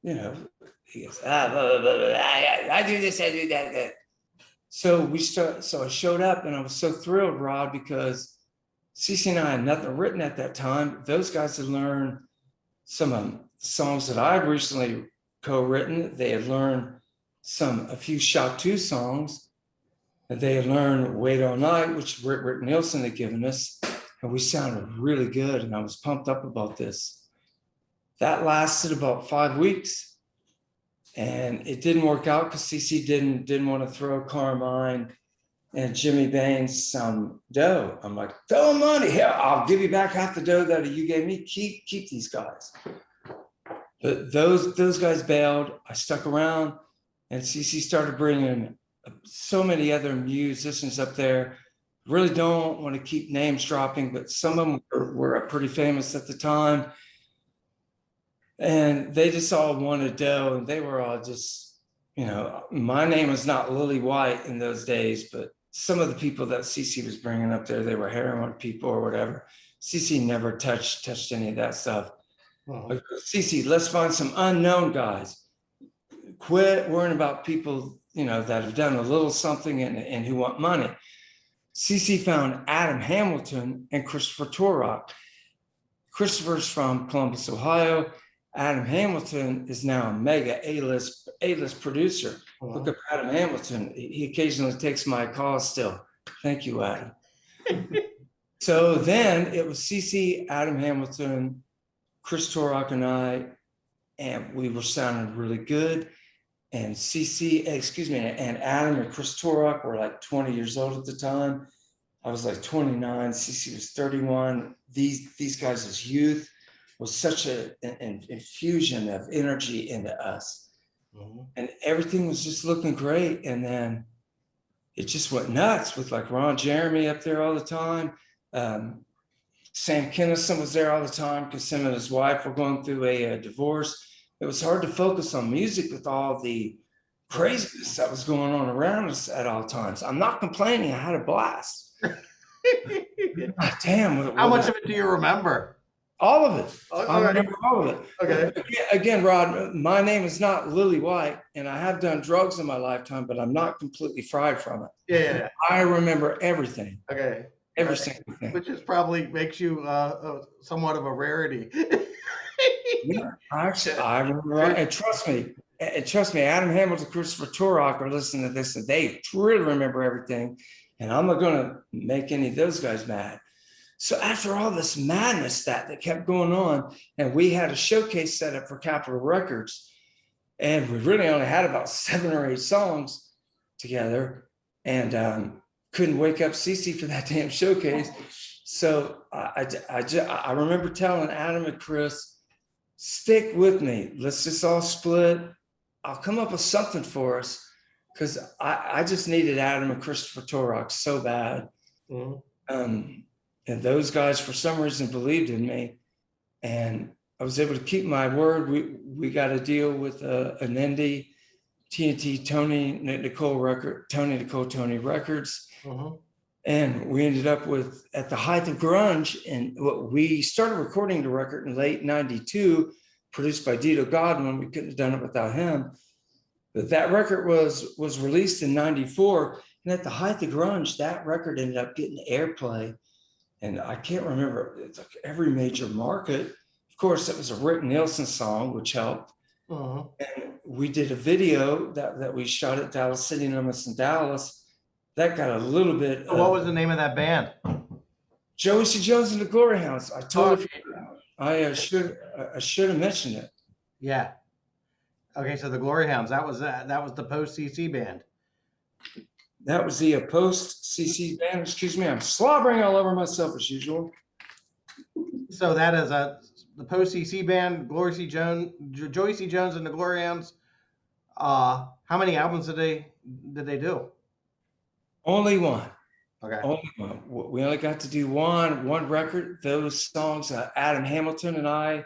[SPEAKER 2] He goes, blah, blah, blah, blah. I do this, I do that. So I showed up and I was so thrilled, Rod, because CC and I had nothing written at that time. Those guys had learned some songs that I had recently co-written. They had learned a few Shock 2 songs. And they had learned Wait All Night, which Rick Nielsen had given us. And we sounded really good. And I was pumped up about this. That lasted about 5 weeks. And it didn't work out because CC didn't want to throw Carmine and Jimmy Bain some dough. I'm like, throw money. Here, I'll give you back half the dough that you gave me. Keep these guys. But those guys bailed. I stuck around, and CC started bringing so many other musicians up there. Really don't want to keep names dropping, but some of them were pretty famous at the time. And they just all wanted dough, and they were all just, my name was not Lily White in those days, but some of the people that CC was bringing up there, they were heroin people or whatever. CC never touched any of that stuff. But CC, let's find some unknown guys. Quit worrying about people, that have done a little something and who want money. CC found Adam Hamilton and Christopher Torrock. Christopher's from Columbus, Ohio. Adam Hamilton is now a mega A-list producer. Look up Adam Hamilton. He occasionally takes my calls still. Thank you, Adam. So then it was CC, Adam Hamilton, Chris Torrock, and we were sounding really good. And and Adam and Chris Torrock were like 20 years old at the time. I was like 29. CC was 31. These guys' youth was such an infusion of energy into us. And everything was just looking great. And then it just went nuts with like Ron Jeremy up there all the time. Sam Kinison was there all the time because him and his wife were going through a divorce. It was hard to focus on music with all the craziness that was going on around us at all times. I'm not complaining. I had a blast. God damn.
[SPEAKER 1] How much of it do you remember?
[SPEAKER 2] All of it. I remember all of it.
[SPEAKER 1] Okay.
[SPEAKER 2] Again, Rod, my name is not Lily White, and I have done drugs in my lifetime, but I'm not completely fried from it.
[SPEAKER 1] Yeah.
[SPEAKER 2] I remember everything.
[SPEAKER 1] Okay.
[SPEAKER 2] Every single thing.
[SPEAKER 1] Which is probably makes you somewhat of a rarity.
[SPEAKER 2] Yeah, I remember. And trust me, Adam Hamilton, Christopher Torrock are listening to this, and they really remember everything. And I'm not going to make any of those guys mad. So after all this madness that kept going on, and we had a showcase set up for Capitol Records, and we really only had about 7 or 8 songs together, and couldn't wake up CC for that damn showcase. So I remember telling Adam and Chris, stick with me. Let's just all split. I'll come up with something for us, because I just needed Adam and Christopher Torrock so bad. And those guys, for some reason, believed in me. And I was able to keep my word. We got a deal with an indie TNT Tony Nicole Records.
[SPEAKER 1] Mhm.
[SPEAKER 2] And we ended up with, at the height of grunge, and we started recording the record in late '92, produced by Dito Godwin. We couldn't have done it without him. But that record was released in '94, and at the height of grunge, that record ended up getting airplay. And I can't remember, it's like every major market. Of course, it was a Rick Nielsen song, which helped.
[SPEAKER 1] Mhm.
[SPEAKER 2] And we did a video that we shot at Dallas City Limits in Dallas. That got a little bit.
[SPEAKER 1] What was the name of that band?
[SPEAKER 2] Joey C. Jones and the Glory Hounds. I totally
[SPEAKER 1] Okay.
[SPEAKER 2] forgot. I should have mentioned it.
[SPEAKER 1] Yeah. Okay, so the Glory Hounds. That was the post CC band.
[SPEAKER 2] That was the post CC band. Excuse me, I'm slobbering all over myself as usual.
[SPEAKER 1] So that is the post CC band, Joey C. Jones and the Glory Hounds. How many albums did they do?
[SPEAKER 2] Only one.
[SPEAKER 1] Okay.
[SPEAKER 2] Only one. We only got to do one record. Those songs, Adam Hamilton and I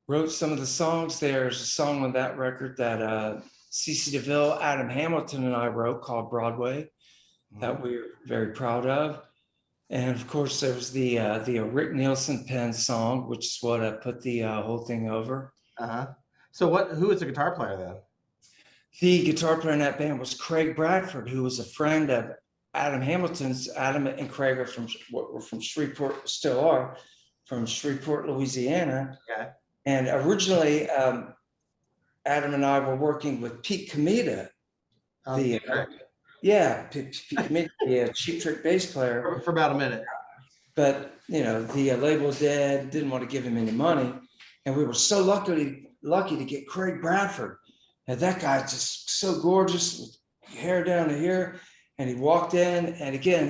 [SPEAKER 2] wrote some of the songs. There's a song on that record that CeCe DeVille, Adam Hamilton, and I wrote called Broadway, that we're very proud of. And of course, there was the Rick Nielsen pen song, which is what put the whole thing over.
[SPEAKER 1] So who was the guitar player then?
[SPEAKER 2] The guitar player in that band was Craig Bradford, who was a friend of Adam Hamilton's. Adam and Craig were from Shreveport, still are, from Shreveport, Louisiana.
[SPEAKER 1] Okay.
[SPEAKER 2] And originally, Adam and I were working with Pete Comida, Pete Comida, the Cheap Trick bass player,
[SPEAKER 1] For about a minute.
[SPEAKER 2] But the label was dead, didn't want to give him any money, and we were so lucky to get Craig Bradford. And that guy just so gorgeous, with hair down to here, and he walked in, and again,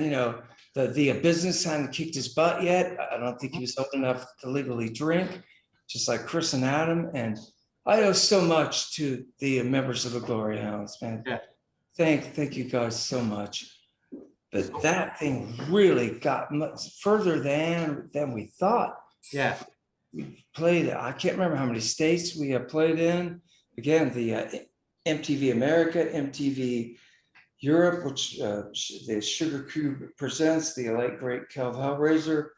[SPEAKER 2] the business hadn't kicked his butt yet. I don't think he was old enough to legally drink, just like Chris and Adam. And I owe so much to the members of the Glory Hounds, man.
[SPEAKER 1] Yeah.
[SPEAKER 2] Thank you guys so much. But that thing really got much further than we thought.
[SPEAKER 1] Yeah.
[SPEAKER 2] We played, I can't remember how many states we played in. Again, the MTV America, MTV Europe, which the Sugar Cube presents, the late great Kelv Hellraiser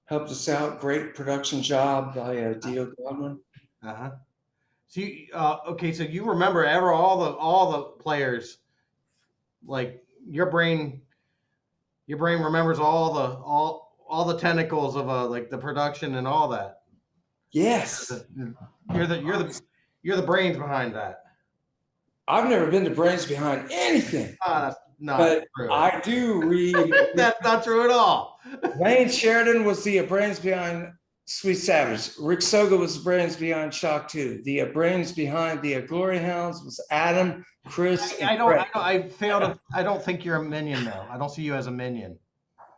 [SPEAKER 2] helped us out. Great production job by Dito Godwin.
[SPEAKER 1] So so you remember all the players, like your brain remembers all the tentacles of like the production and all that.
[SPEAKER 2] Yes.
[SPEAKER 1] You're the brains behind that.
[SPEAKER 2] I've never been the brains behind anything.
[SPEAKER 1] That's not
[SPEAKER 2] but
[SPEAKER 1] true.
[SPEAKER 2] I do read.
[SPEAKER 1] That's not true at all.
[SPEAKER 2] Wayne Sheridan was the brains behind Sweet Savage. Rick Soga was the brains behind Shock 2. The brains behind the Glory Hounds was Adam, Chris.
[SPEAKER 1] I don't think you're a minion though. I don't see you as a minion.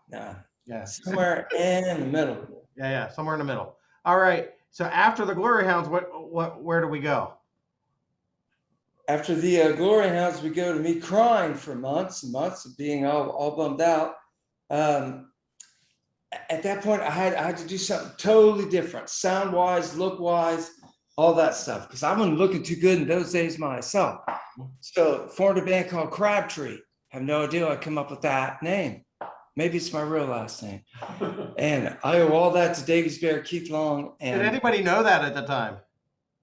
[SPEAKER 2] No.
[SPEAKER 1] Yeah.
[SPEAKER 2] Somewhere in the middle.
[SPEAKER 1] Yeah, somewhere in the middle. All right. So after the Glory Hounds, where do we go?
[SPEAKER 2] After the Glory Hounds, we go to me crying for months and months of being all bummed out. At that point, I had to do something totally different, sound-wise, look-wise, all that stuff, because I wasn't looking too good in those days myself. So formed a band called Crabtree. Have no idea I come up with that name. Maybe it's my real last name. And I owe all that to Davies Bear, Keith Long. And
[SPEAKER 1] did anybody know that at the time?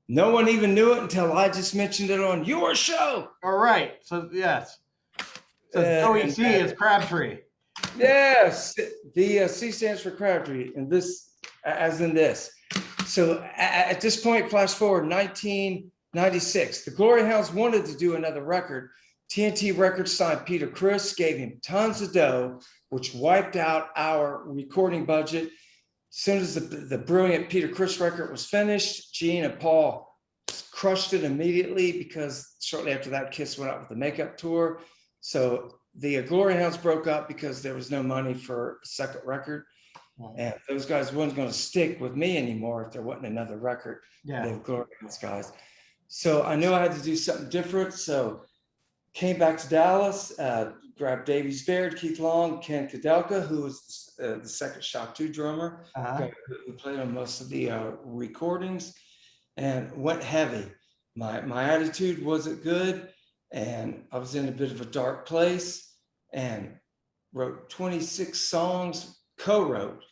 [SPEAKER 2] No one even knew it until I just mentioned it on your show.
[SPEAKER 1] All right. So yes. So OEC is Crabtree.
[SPEAKER 2] Yes. The C stands for Crabtree, and this, as in this. So at this point, flash forward 1996, the Glory Hounds wanted to do another record. TNT Records signed Peter Criss, gave him tons of dough, which wiped out our recording budget. As soon as the brilliant Peter Criss record was finished, Gene and Paul crushed it immediately, because shortly after that, Kiss went out with the makeup tour. So the Glory Hounds broke up because there was no money for a second record. And those guys weren't going to stick with me anymore if there wasn't another record.
[SPEAKER 1] Yeah.
[SPEAKER 2] The Glory Hounds guys. So I knew I had to do something different. So came back to Dallas, grabbed Davies Baird, Keith Long, Ken Kudelka, who was the second Shock 2 drummer, who played on most of the recordings, and went heavy. My attitude wasn't good. and I was in a bit of a dark place, and wrote 26 songs, co-wrote,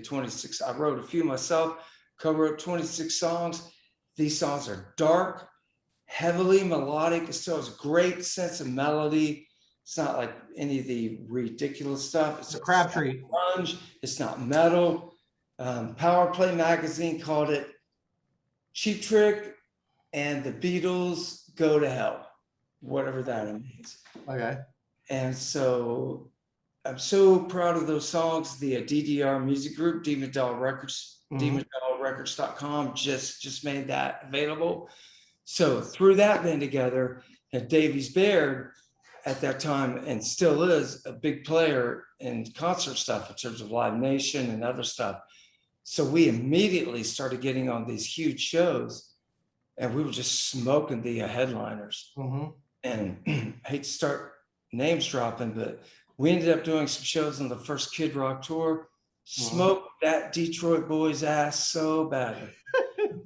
[SPEAKER 2] 26. I wrote a few myself, co-wrote 26 songs. These songs are dark, heavily melodic. It still has a great sense of melody. It's not like any of the ridiculous stuff. It's
[SPEAKER 1] a Crabtree.
[SPEAKER 2] Grunge. It's not metal. Power Play magazine called it Cheap Trick and the Beatles Go to Hell, whatever that means.
[SPEAKER 1] Okay.
[SPEAKER 2] And so I'm so proud of those songs. The DDR music group, Demon Doll Records, DemonDollRecords.com just made that available. So threw that band together, and Davies Baird at that time, and still is, a big player in concert stuff in terms of Live Nation and other stuff. So we immediately started getting on these huge shows, and we were just smoking the headliners. And I hate to start names dropping, but we ended up doing some shows on the first Kid Rock tour. Smoked that Detroit boy's ass so badly.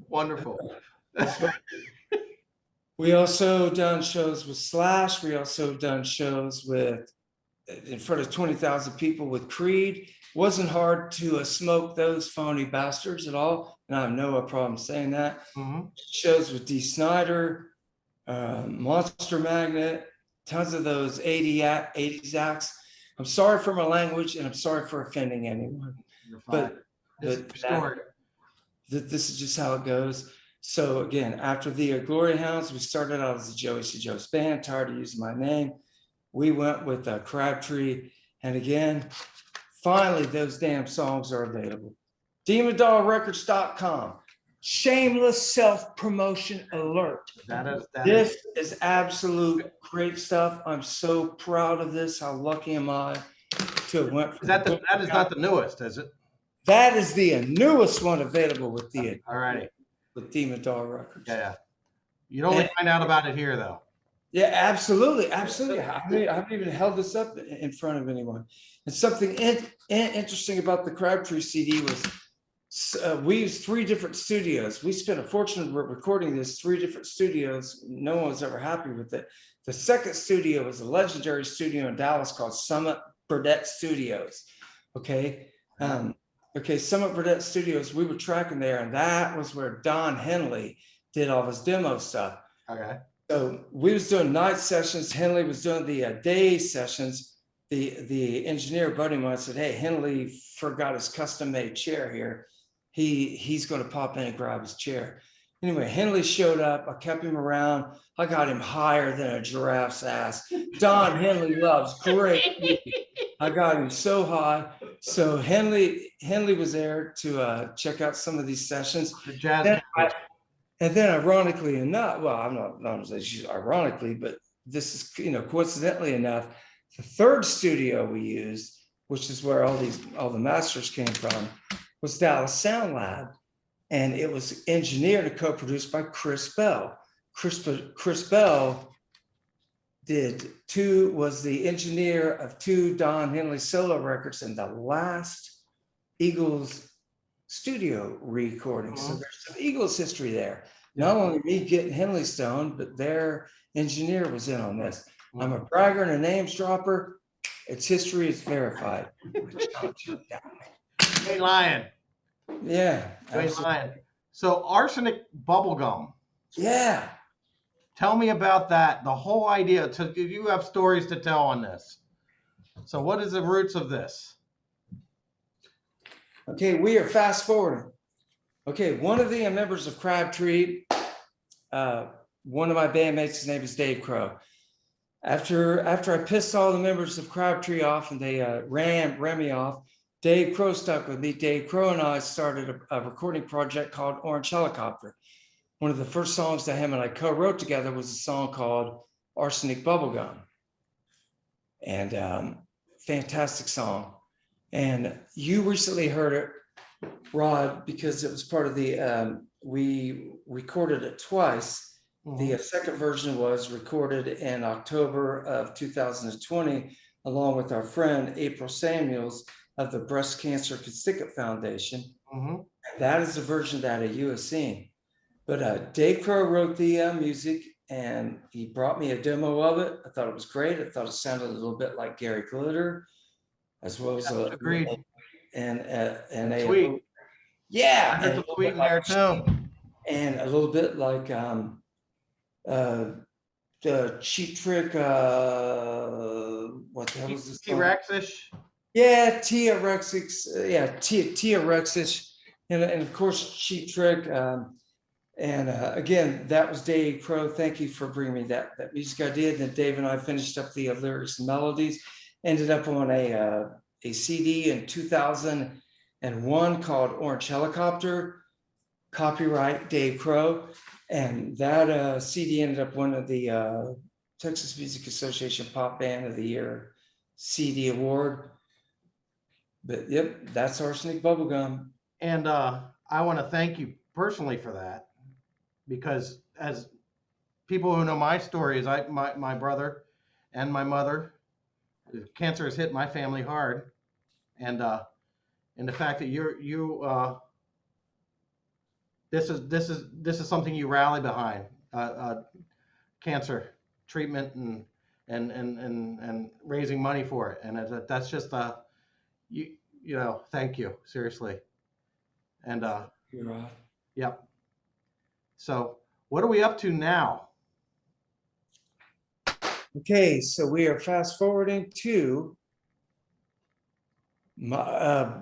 [SPEAKER 1] Wonderful.
[SPEAKER 2] We also done shows with Slash. We also done shows with, in front of 20,000 people with Creed. Wasn't hard to smoke those phony bastards at all. And I have no problem saying that. Shows with D. Snyder, Monster Magnet, tons of those 80s acts. I'm sorry for my language, and I'm sorry for offending anyone. But this is just how it goes. So again, after the Glory Hounds, we started out as a Joey C. Joe's band, tired of using my name. We went with Crabtree. And again, finally, those damn songs are available. DemonDollRecords.com. Shameless self-promotion alert. This is absolute great stuff. I'm so proud of this. How lucky am I to have went from
[SPEAKER 1] that is not the newest, is it?
[SPEAKER 2] That is the newest one available with the
[SPEAKER 1] Alrighty.
[SPEAKER 2] With Demon Doll Records.
[SPEAKER 1] Yeah. You'd only find out about it here, though.
[SPEAKER 2] Yeah, absolutely. Absolutely. I haven't even held this up in front of anyone. And something interesting about the Crabtree CD was we used 3 different studios. We spent a fortune recording this 3 different studios. No one was ever happy with it. The second studio was a legendary studio in Dallas called Summit Burdette Studios. Okay. Summit Burdette Studios, we were tracking there, and that was where Don Henley did all his demo stuff.
[SPEAKER 1] Okay.
[SPEAKER 2] So we was doing night sessions. Henley was doing the day sessions. The engineer buddy of mine said, "Hey, Henley forgot his custom-made chair here. He's going to pop in and grab his chair." Anyway, Henley showed up. I kept him around. I got him higher than a giraffe's ass. Don Henley loves great music. I got him so high. So Henley was there to check out some of these sessions.
[SPEAKER 1] The jazz.
[SPEAKER 2] And then ironically enough, well, I'm not going to say ironically, but this is, coincidentally enough, the third studio we used, which is where all the masters came from, was Dallas Sound Lab. And it was engineered and co-produced by Chris Bell. Chris Bell was the engineer of 2 Don Henley solo records and the last Eagles studio recording. So there's some Eagles history there. Not only me getting Henley stoned, but their engineer was in on this. I'm a bragger and a names dropper. Its history is verified.
[SPEAKER 1] Hey, Lion.
[SPEAKER 2] Yeah.
[SPEAKER 1] Lion. So arsenic bubblegum.
[SPEAKER 2] Yeah.
[SPEAKER 1] Tell me about that. The whole idea. You have stories to tell on this. So what is the roots of this?
[SPEAKER 2] Okay, we are fast forwarding. Okay, one of the members of Crabtree, one of my bandmates, his name is Dave Crow. After I pissed all the members of Crabtree off and they ran me off, Dave Crow stuck with me. Dave Crow and I started a recording project called Orange Helicopter. One of the first songs that him and I co-wrote together was a song called Arsenic Bubblegum. And fantastic song. And you recently heard it, Rod, because it was part of the, we recorded it twice. The second version was recorded in October of 2020, along with our friend April Samuels of the Breast Cancer Constitute Foundation. That is the version that you have seen. But Dave Crow wrote the music, and he brought me a demo of it. I thought it was great. I thought it sounded a little bit like Gary Glitter, as well as
[SPEAKER 1] Agreed.
[SPEAKER 2] and a
[SPEAKER 1] Sweet.
[SPEAKER 2] yeah,
[SPEAKER 1] There's some sweet in there too.
[SPEAKER 2] and a little bit like the Cheap Trick. What the hell was this?
[SPEAKER 1] T-Rex-ish.
[SPEAKER 2] Yeah, T-Rex. Yeah, T-Rex-ish, and of course Cheap Trick. And again, that was Dave Crow. Thank you for bringing me that music idea. Then Dave and I finished up the lyrics and melodies. Ended up on a CD in 2001 called Orange Helicopter, copyright Dave Crow, and that CD ended up winning the Texas Music Association Pop Band of the Year CD award. But yep, that's Arsenic Bubblegum.
[SPEAKER 1] And I want to thank you personally for that, because as people who know my story, is my brother and my mother, cancer has hit my family hard, and the fact that this is something you rally behind, cancer treatment and raising money for it, and that's just you know, thank you, seriously. And
[SPEAKER 2] You're right.
[SPEAKER 1] yep. So what are we up to now?
[SPEAKER 2] Okay, so we are fast forwarding to my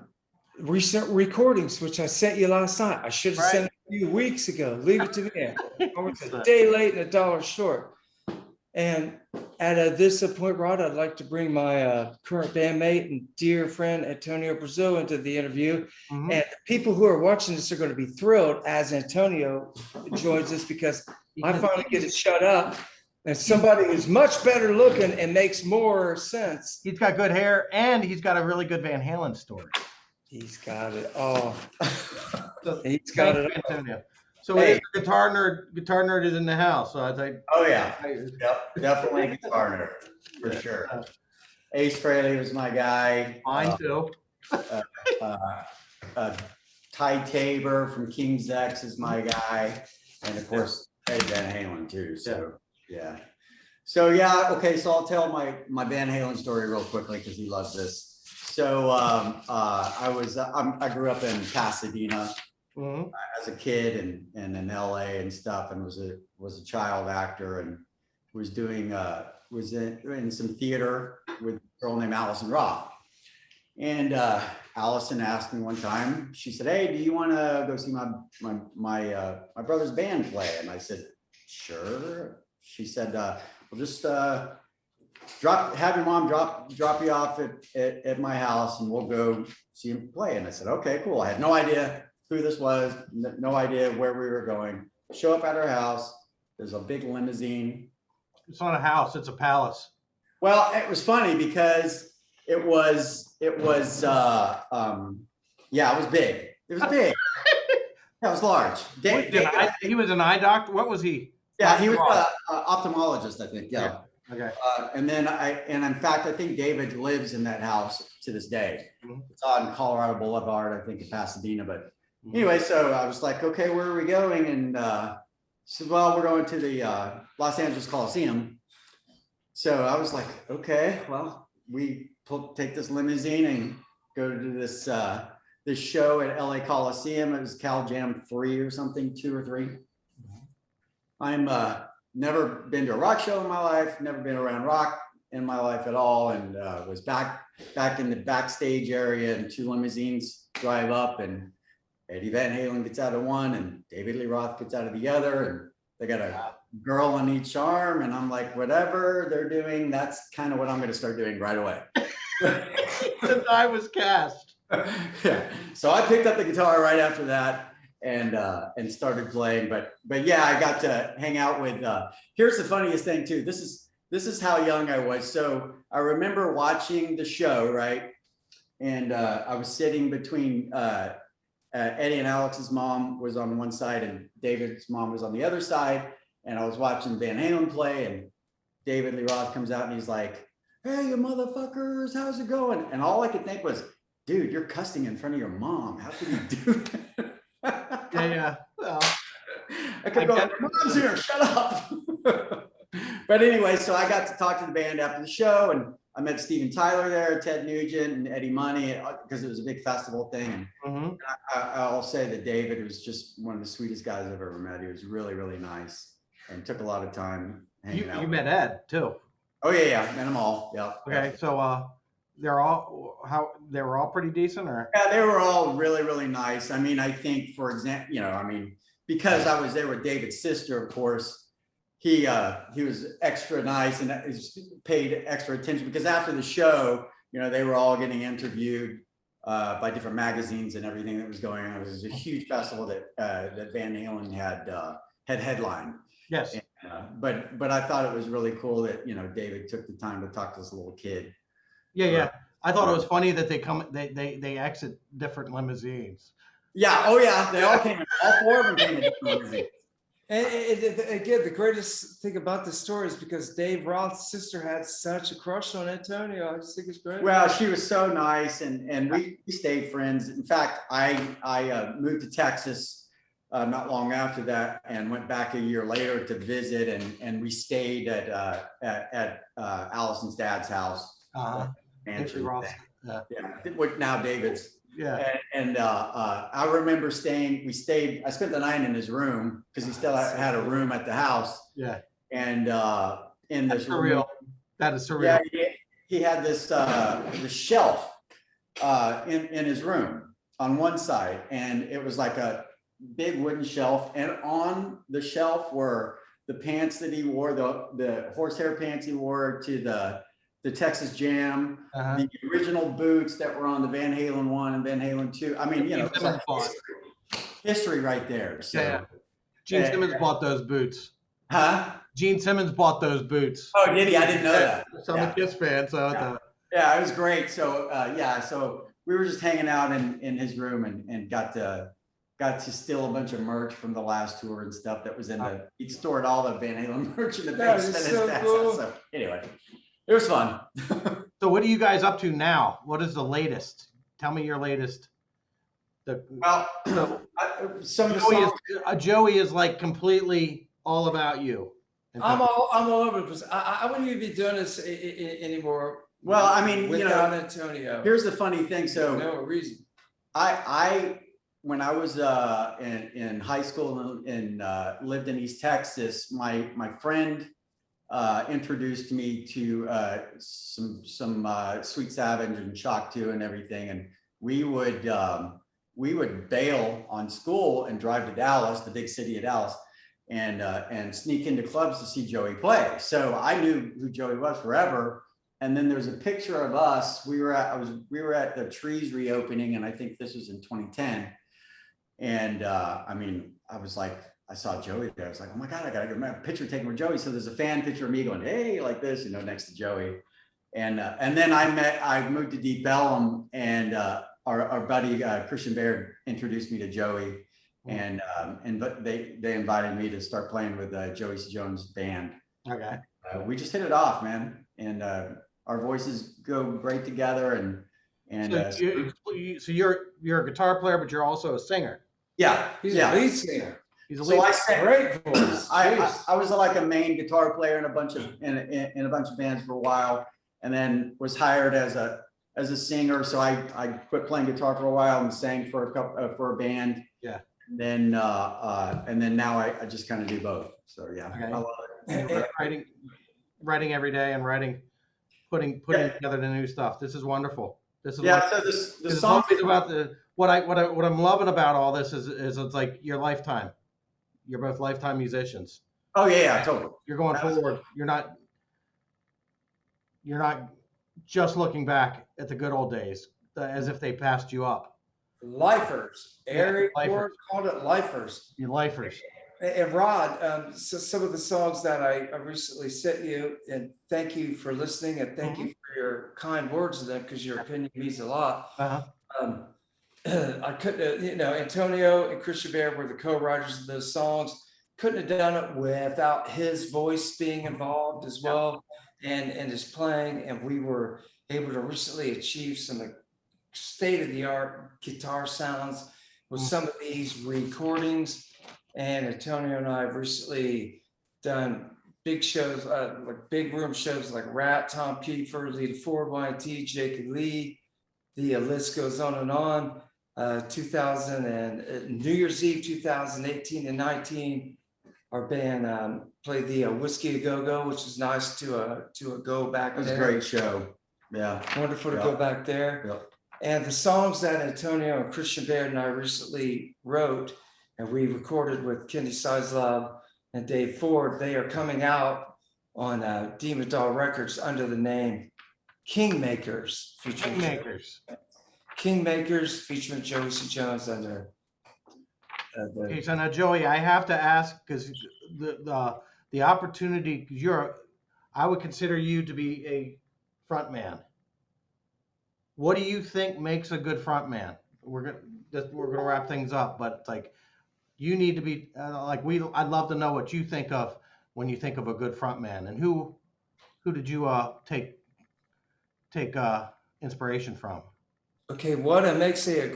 [SPEAKER 2] recent recordings, which I sent you last night. I should have sent it a few weeks ago. Leave it to me. I was a day late and $1 short. And at this point, Rod, I'd like to bring my current bandmate and dear friend Antonio Brazil into the interview.
[SPEAKER 1] Mm-hmm.
[SPEAKER 2] And people who are watching this are going to be thrilled as Antonio joins us, because I finally get to shut up. And somebody who's much better looking and makes more sense.
[SPEAKER 1] He's got good hair, and he's got a really good Van Halen story.
[SPEAKER 2] He's got it all.
[SPEAKER 1] So
[SPEAKER 2] He's got it all.
[SPEAKER 1] Antonio. So hey, it is guitar nerd is in the house. So I think.
[SPEAKER 3] Oh yeah, yep, definitely a guitar nerd for sure. Ace Frehley was my guy.
[SPEAKER 1] Mine too.
[SPEAKER 3] Ty Tabor from King's X is my guy, and of course Eddie Van Halen too. So yeah. So yeah, okay. So I'll tell my Van Halen story real quickly because he loves this. So I grew up in Pasadena. Mm-hmm. As a kid and in LA and stuff, and was a child actor, and was doing was in some theater with a girl named Allison Roth. And Allison asked me one time, she said, "Hey, do you want to go see my brother's band play?" And I said, "Sure." She said, "We'll just have your mom drop you off at my house, and we'll go see him play." And I said, "Okay, cool." I had no idea who this was, no idea where we were going. Show up at her house. There's a big limousine.
[SPEAKER 1] It's not a house, it's a palace.
[SPEAKER 3] Well, it was funny because it was big. It was big. Yeah, it was large.
[SPEAKER 1] He was an eye doctor. What was he?
[SPEAKER 3] Yeah, he was an ophthalmologist, I think. Yeah.
[SPEAKER 1] Okay.
[SPEAKER 3] And in fact, I think David lives in that house to this day.
[SPEAKER 1] Mm-hmm.
[SPEAKER 3] It's on Colorado Boulevard, I think, in Pasadena, but anyway, so I was like, okay, where are we going? And said, well, we're going to the Los Angeles Coliseum. So I was like, okay, well, we take this limousine and go to this show at LA Coliseum. It was Cal Jam 3 or something, 2 or 3. I'm never been to a rock show in my life, never been around rock in my life at all, and was back in the backstage area, and 2 limousines drive up, and Eddie Van Halen gets out of one and David Lee Roth gets out of the other, and they got a girl on each arm, and I'm like, whatever they're doing, that's kind of what I'm going to start doing right away.
[SPEAKER 1] Since I was cast.
[SPEAKER 3] Yeah. So I picked up the guitar right after that and started playing. But yeah, I got to hang out with. Here's the funniest thing too. This is how young I was. So I remember watching the show, right? And I was sitting between. Eddie and Alex's mom was on one side and David's mom was on the other side. And I was watching Van Halen play, and David Lee Roth comes out and he's like, "Hey, you motherfuckers, how's it going?" And all I could think was, dude, you're cussing in front of your mom. How could you do that?
[SPEAKER 1] Yeah. Well,
[SPEAKER 3] I kept going, "Mom's here, shut up." But anyway, so I got to talk to the band after the show, and I met Steven Tyler there, Ted Nugent, and Eddie Money, because it was a big festival thing. And I'll say that David was just one of the sweetest guys I've ever met. He was really, really nice and took a lot of time hanging out.
[SPEAKER 1] You met Ed too.
[SPEAKER 3] Oh yeah, met them all. Yeah.
[SPEAKER 1] Okay, so they were all pretty decent, or?
[SPEAKER 3] Yeah, they were all really, really nice. I mean, I think, for example, because I was there with David's sister, of course, he was extra nice and paid extra attention, because after the show, they were all getting interviewed by different magazines and everything that was going on. It was a huge festival that Van Halen had headlined.
[SPEAKER 1] Yes.
[SPEAKER 3] And, but I thought it was really cool that David took the time to talk to this little kid.
[SPEAKER 1] Yeah. I thought it was funny that they exit different limousines.
[SPEAKER 3] Yeah. Oh yeah. They all came in. All four of them came in different limousines.
[SPEAKER 2] And again, the greatest thing about this story is because Dave Roth's sister had such a crush on Antonio. I just think it's great.
[SPEAKER 3] Well, she was so nice, and we stayed friends. In fact, I moved to Texas not long after that, and went back a year later to visit, and we stayed at Allison's dad's house. Mansion. Yeah. What now David's.
[SPEAKER 1] Yeah.
[SPEAKER 3] And I remember I spent the night in his room, because he still had a room at the house.
[SPEAKER 1] Yeah.
[SPEAKER 3] And in this
[SPEAKER 1] surreal.
[SPEAKER 3] room,
[SPEAKER 1] That is surreal.
[SPEAKER 3] Yeah, he had this shelf in his room on one side, and it was like a big wooden shelf, and on the shelf were the pants that he wore, the horsehair pants he wore to the Texas Jam, the original boots that were on the Van Halen 1 and Van Halen 2. I mean, it's like history right there. So,
[SPEAKER 1] yeah. Gene Simmons bought those boots.
[SPEAKER 3] Huh?
[SPEAKER 1] Gene Simmons bought those boots.
[SPEAKER 3] Oh, did he? I didn't know that.
[SPEAKER 1] So I'm a Kiss fan, so
[SPEAKER 3] yeah, it was great. So so we were just hanging out in his room, and got to steal a bunch of merch from the last tour and stuff that was in he stored all the Van Halen merch in the basement.
[SPEAKER 2] So cool.
[SPEAKER 3] So anyway, it was fun.
[SPEAKER 1] So what are you guys up to now? What is the latest? Tell me your latest.
[SPEAKER 3] Some of the songs.
[SPEAKER 1] Joey is like completely all about you.
[SPEAKER 2] I'm all over the place. I wouldn't even be doing this anymore.
[SPEAKER 3] Well, I mean,
[SPEAKER 2] without Antonio.
[SPEAKER 3] Here's the funny thing. So
[SPEAKER 2] no reason.
[SPEAKER 3] When I was in high school and lived in East Texas, my friend introduced me to some Sweet Savage and Shock 2 and everything, and we would bail on school and drive to Dallas, the big city of Dallas, and sneak into clubs to see Joey play. So I knew who Joey was forever. And then there's a picture of us. We were at the Trees reopening, and I think this was in 2010. And I mean, I was like, I saw Joey there. I was like, oh my God, I gotta get a picture taken with Joey. So there's a fan picture of me going, hey, like this, next to Joey. And then I moved to Deep Ellum, and our buddy Christian Baird introduced me to Joey, and they invited me to start playing with Joey C. Jones' band.
[SPEAKER 1] Okay.
[SPEAKER 3] We just hit it off, man, and our voices go great together. And
[SPEAKER 1] so you're a guitar player, but you're also a singer.
[SPEAKER 3] Yeah,
[SPEAKER 2] he's a lead singer.
[SPEAKER 1] He's a lead.
[SPEAKER 3] So I sang
[SPEAKER 2] great voice.
[SPEAKER 3] I was like a main guitar player in a bunch of bands for a while, and then was hired as a singer. So I quit playing guitar for a while and sang for a band.
[SPEAKER 1] Yeah.
[SPEAKER 3] And then now I just kind of do both. So yeah,
[SPEAKER 1] okay.
[SPEAKER 3] I love it.
[SPEAKER 1] Writing every day and putting together the new stuff. This is wonderful. This is
[SPEAKER 3] So the song
[SPEAKER 1] is about what I'm loving about all this is it's like your lifetime. You're both lifetime musicians.
[SPEAKER 3] Oh yeah, totally.
[SPEAKER 1] You're going forward. You're not just looking back at the good old days as if they passed you up.
[SPEAKER 2] Lifers. Eric Ford called it lifers.
[SPEAKER 1] You're lifers.
[SPEAKER 2] And Rod, so some of the songs that I recently sent you, and thank you for listening, and thank you for your kind words to them, because your opinion means a lot. I couldn't, Antonio and Christian Baird were the co-writers of those songs. Couldn't have done it without his voice being involved as well, and his playing. And we were able to recently achieve some state-of-the-art guitar sounds with some of these recordings. And Antonio and I have recently done big shows, like big room shows like Rat, Tom Kiefer, Lita Ford, YT, Jacob Lee. The list goes on and on. 2000 and New Year's Eve 2018 and 19, our band played the Whiskey A Go Go, which is nice to go back
[SPEAKER 3] It was
[SPEAKER 2] there.
[SPEAKER 3] a great show. Yeah.
[SPEAKER 2] Wonderful to
[SPEAKER 3] Yeah.
[SPEAKER 2] go back there.
[SPEAKER 3] Yeah.
[SPEAKER 2] And the songs that Antonio and Christian Baird and I recently wrote and we recorded with Kenny Sizlove and Dave Ford, they are coming out on Demon Doll Records under the name Kingmakers, featuring Kingmakers featuring Joey C. Jones under
[SPEAKER 1] Okay, so now Joey, I have to ask because the opportunity, because I would consider you to be a front man. What do you think makes a good front man? We're gonna wrap things up, but like you need to be I'd love to know what you think of when you think of a good front man, and who did you take inspiration from?
[SPEAKER 2] Okay, what makes a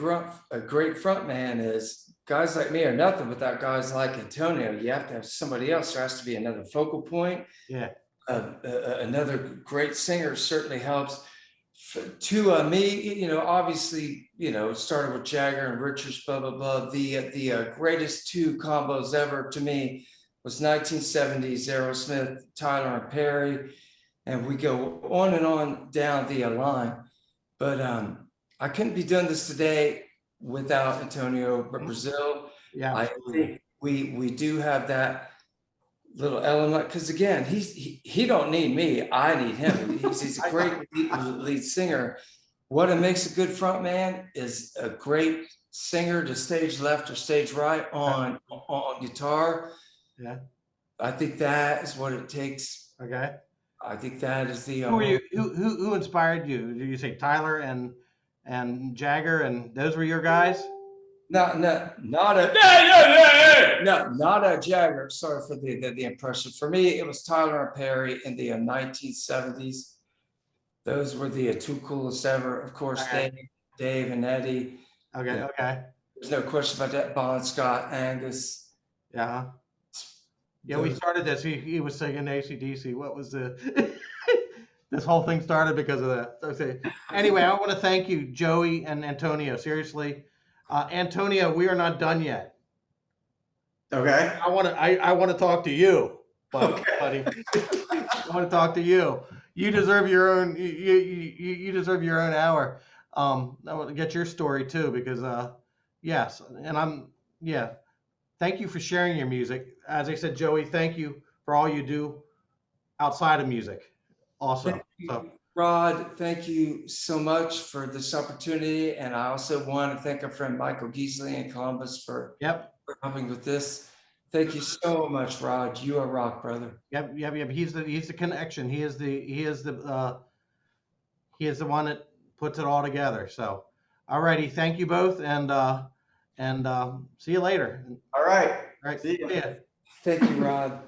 [SPEAKER 2] great front man is guys like me are nothing without guys like Antonio. You have to have somebody else. There has to be another focal point.
[SPEAKER 1] Yeah.
[SPEAKER 2] Another great singer certainly helps. To me, obviously, it started with Jagger and Richards, blah, blah, blah. The greatest two combos ever to me was 1970s Aerosmith, Tyler and Perry. And we go on and on down the line. But I couldn't be doing this today without Antonio Brazil.
[SPEAKER 1] Yeah,
[SPEAKER 2] I think we do have that little element because again, he don't need me. I need him. He's a great lead singer. What makes a good front man is a great singer to stage left or stage right on guitar.
[SPEAKER 1] Yeah,
[SPEAKER 2] I think that is what it takes.
[SPEAKER 1] Okay.
[SPEAKER 2] I think that is the.
[SPEAKER 1] Who inspired you? Did you say Tyler and Jagger, and those were your guys?
[SPEAKER 2] Not a Jagger. Sorry for the impression. For me, it was Tyler and Perry in the 1970s. Those were the two coolest ever. Of course,
[SPEAKER 1] Okay.
[SPEAKER 2] Dave and Eddie.
[SPEAKER 1] Okay.
[SPEAKER 2] Yeah.
[SPEAKER 1] Okay.
[SPEAKER 2] There's no question about that. Bon Scott, Angus.
[SPEAKER 1] Yeah. Yeah, we started this. He was singing AC/DC. What was the? This whole thing started because of that. Okay. Anyway, I want to thank you, Joey and Antonio. Seriously, Antonio, we are not done yet.
[SPEAKER 3] Okay.
[SPEAKER 1] I want to talk to you, buddy. I want to talk to you. You deserve your own. You deserve your own hour. I want to get your story too because yes, and thank you for sharing your music. As I said, Joey, thank you for all you do outside of music. Also,
[SPEAKER 2] Rod, thank you so much for this opportunity, and I also want to thank our friend Michael Geesley in Columbus for helping with this. Thank you so much, Rod. You are rock, brother.
[SPEAKER 1] Yep. He's the connection. He is the one that puts it all together. So, alrighty, thank you both, and see you later.
[SPEAKER 3] All right.
[SPEAKER 1] All right.
[SPEAKER 3] See ya.
[SPEAKER 2] Thank you, Rod.